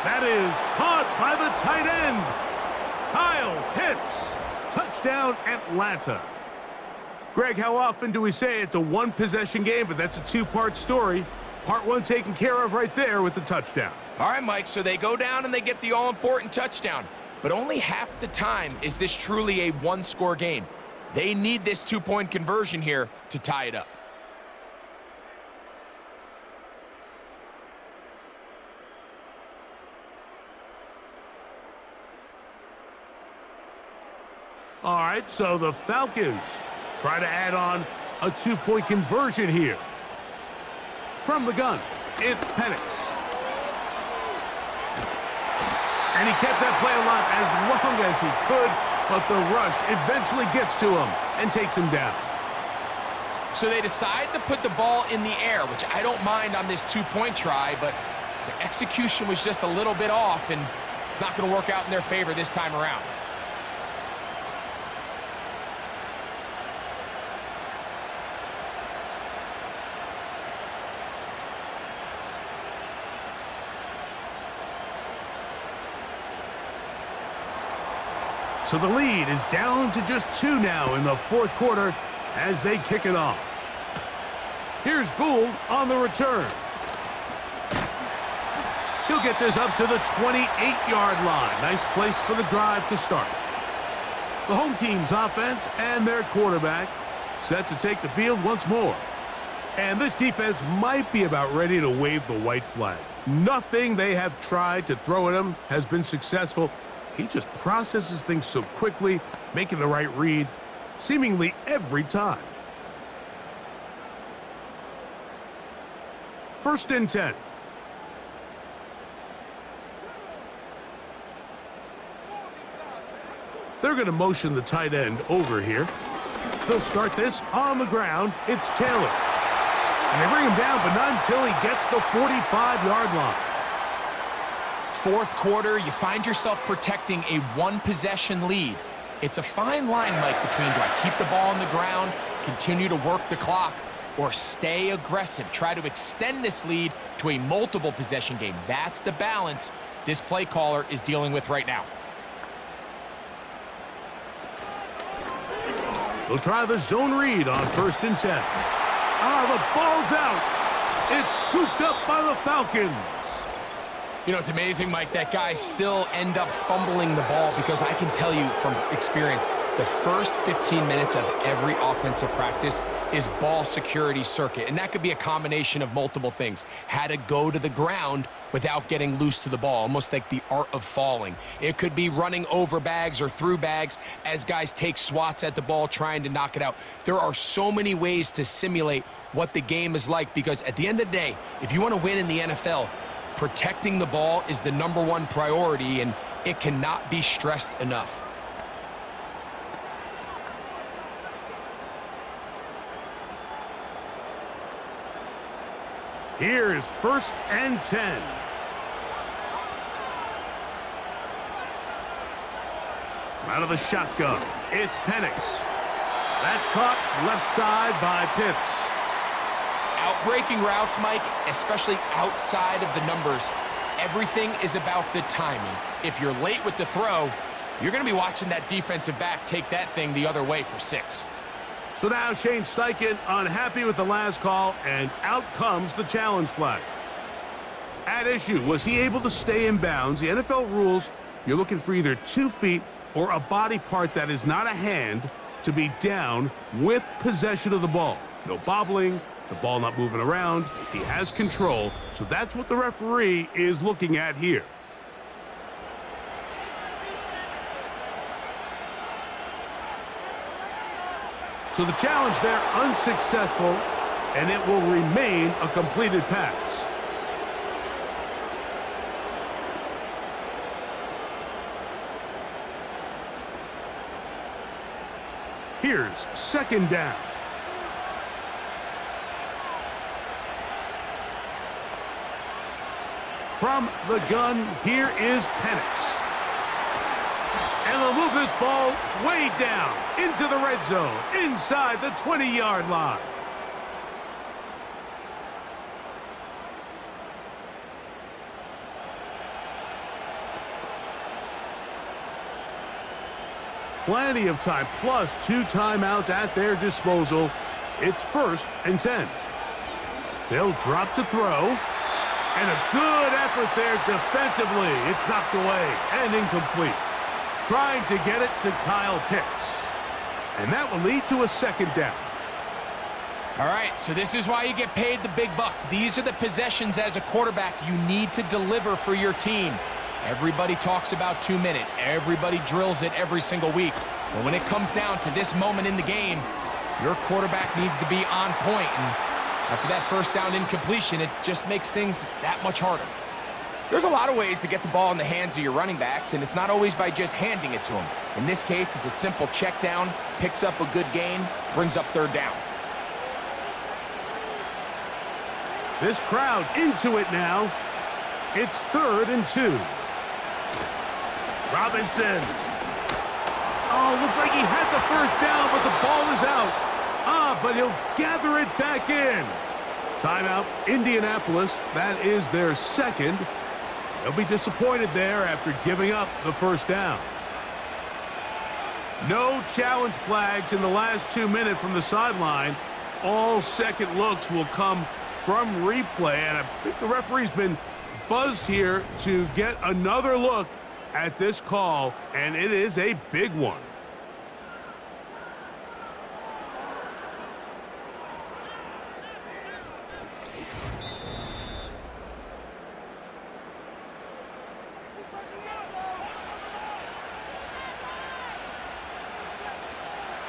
That is caught by the tight end, Kyle Pitts. Touchdown, Atlanta. Greg, how often do we say it's a one-possession game, but that's a 2-part story? Part one taken care of right there with the touchdown. All right, Mike, so they go down and they get the all-important touchdown. But only half the time is this truly a one-score game. They need this two-point conversion here to tie it up. All right, so the Falcons try to add on a two-point conversion here. From the gun, it's Penix. And he kept that play alive as long as he could, but the rush eventually gets to him and takes him down. So they decide to put the ball in the air, which I don't mind on this two-point try, but the execution was just a little bit off, and it's not going to work out in their favor this time around. So the lead is down to just 2 now in the fourth quarter as they kick it off. Here's Gould on the return. He'll get this up to the 28-yard line. Nice place for the drive to start. The home team's offense and their quarterback set to take the field once more. And this defense might be about ready to wave the white flag. Nothing they have tried to throw at him has been successful. He just processes things so quickly, making the right read, seemingly every time. 1st and 10. They're going to motion the tight end over here. They'll start this on the ground. It's Taylor. And they bring him down, but not until he gets the 45-yard line. Fourth quarter, you find yourself protecting a one-possession lead. It's a fine line, Mike, between do I keep the ball on the ground, continue to work the clock, or stay aggressive, try to extend this lead to a multiple-possession game. That's the balance this play caller is dealing with right now. They'll try the zone read on 1st and 10. The ball's out. It's scooped up by the Falcons. You know, it's amazing, Mike, that guys still end up fumbling the ball because I can tell you from experience, the first 15 minutes of every offensive practice is ball security circuit. And that could be a combination of multiple things. How to go to the ground without getting loose to the ball, almost like the art of falling. It could be running over bags or through bags as guys take swats at the ball trying to knock it out. There are so many ways to simulate what the game is like because at the end of the day, if you want to win in the NFL, protecting the ball is the #1 priority, and it cannot be stressed enough. Here's 1st and 10. Out of the shotgun, it's Penix. That's caught left side by Pitts. Outbreaking routes, Mike, especially outside of the numbers, everything is about the timing. If you're late with the throw, you're going to be watching that defensive back take that thing the other way for 6. So now Shane Steichen unhappy with the last call, and out comes the challenge flag. At issue, was he able to stay in bounds? The NFL rules, you're looking for either 2 feet or a body part that is not a hand to be down with possession of the ball. No bobbling, the ball not moving around. He has control, so that's what the referee is looking at here. So the challenge there unsuccessful, and it will remain a completed pass. Here's 2nd down. From the gun, here is Penix. And they'll move this ball way down into the red zone, inside the 20-yard line. Plenty of time, plus 2 timeouts at their disposal. It's 1st and 10. They'll drop to throw. And a good effort there defensively. It's knocked away and incomplete. Trying to get it to Kyle Pitts. And that will lead to a second down. All right, so this is why you get paid the big bucks. These are the possessions as a quarterback you need to deliver for your team. Everybody talks about 2 minute. Everybody drills it every single week. But when it comes down to this moment in the game, your quarterback needs to be on point. And after that first down incompletion, it just makes things that much harder. There's a lot of ways to get the ball in the hands of your running backs, and it's not always by just handing it to them. In this case, it's a simple check down, picks up a good gain, brings up third down. This crowd into it now. It's 3rd and 2. Robinson. Oh, looked like he had the first down, but the ball is out. But he'll gather it back in. Timeout, Indianapolis. That is their second. They'll be disappointed there after giving up the first down. No challenge flags in the last 2 minutes from the sideline. All second looks will come from replay, and I think the referee's been buzzed here to get another look at this call, and it is a big one.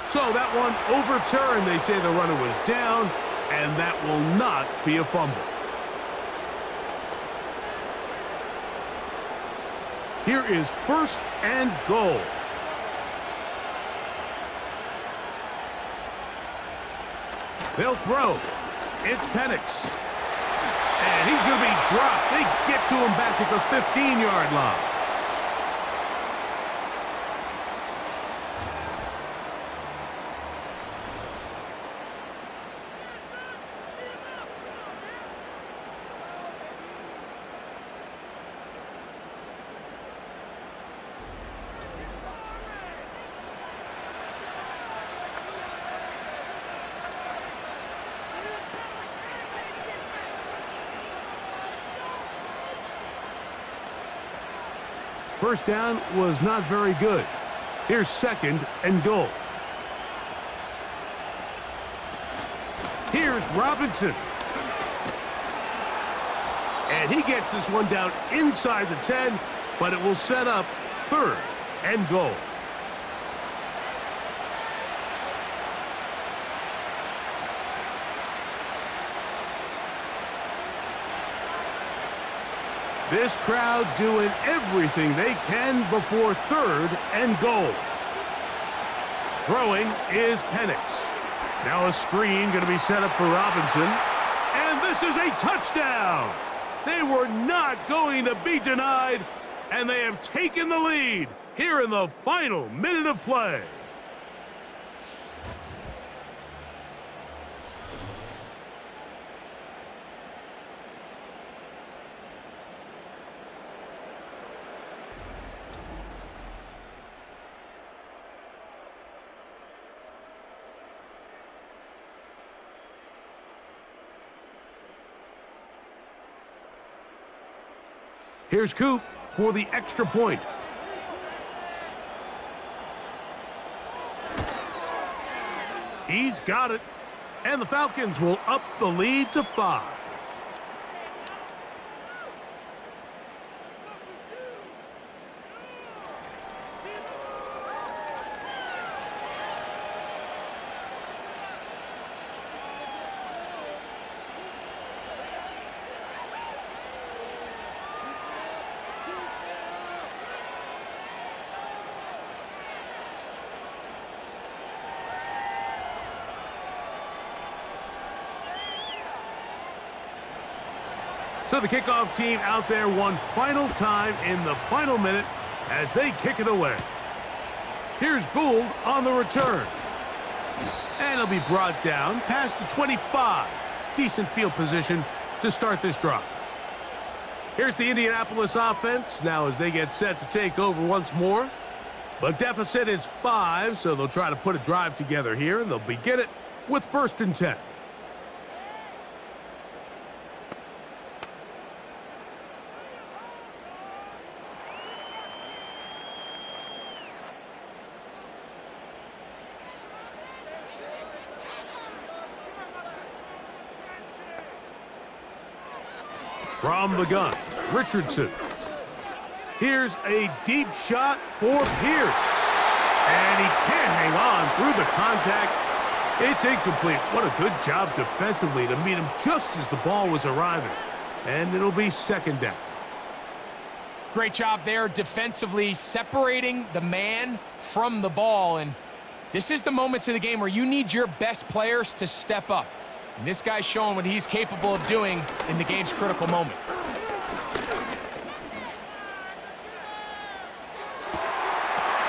So that one overturned. They say the runner was down, and that will not be a fumble. Here is 1st and goal. They'll throw. It's Penix. And he's going to be dropped. They get to him back at the 15-yard line. First down was not very good. Here's 2nd and goal. Here's Robinson. And he gets this one down inside the 10, but it will set up 3rd and goal. This crowd doing everything they can before 3rd and goal. Throwing is Penix. Now a screen going to be set up for Robinson. And this is a touchdown. They were not going to be denied, and they have taken the lead here in the final minute of play. Here's Coop for the extra point. He's got it. And the Falcons will up the lead to 5. So the kickoff team out there one final time in the final minute as they kick it away. Here's Gould on the return. And he'll be brought down past the 25. Decent field position to start this drive. Here's the Indianapolis offense now as they get set to take over once more. The deficit is 5, so they'll try to put a drive together here, and they'll begin it with 1st and 10. From the gun, Richardson. Here's a deep shot for Pierce. And he can't hang on through the contact. It's incomplete. What a good job defensively to meet him just as the ball was arriving. And it'll be second down. Great job there defensively, separating the man from the ball. And this is the moments of the game where you need your best players to step up. And this guy's showing what he's capable of doing in the game's critical moment.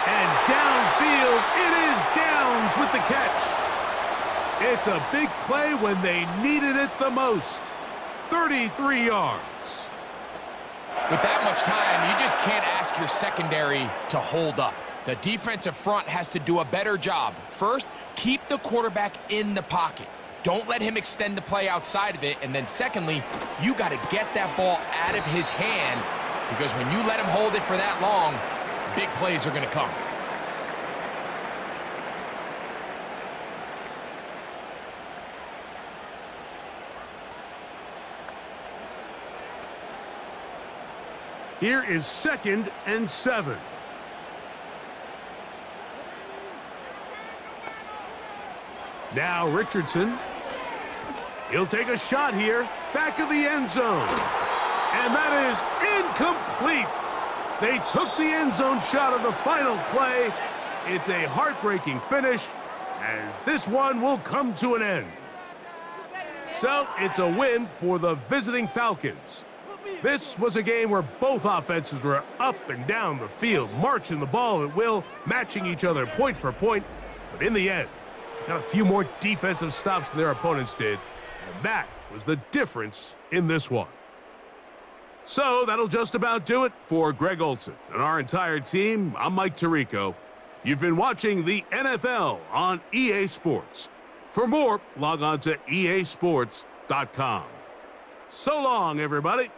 And downfield, it is Downs with the catch. It's a big play when they needed it the most. 33 yards. With that much time, you just can't ask your secondary to hold up. The defensive front has to do a better job. First, keep the quarterback in the pocket. Don't let him extend the play outside of it. And then secondly, you got to get that ball out of his hand, because when you let him hold it for that long, big plays are going to come. Here is 2nd and 7. Now Richardson. He'll take a shot here. Back of the end zone. And that is incomplete. They took the end zone shot of the final play. It's a heartbreaking finish, as this one will come to an end. So it's a win for the visiting Falcons. This was a game where both offenses were up and down the field, marching the ball at will, matching each other point for point. But in the end, got a few more defensive stops than their opponents did, and that was the difference in this one. So that'll just about do it for Greg Olson and our entire team. I'm Mike Tirico. You've been watching the NFL on EA Sports. For more, log on to easports.com. So long, everybody.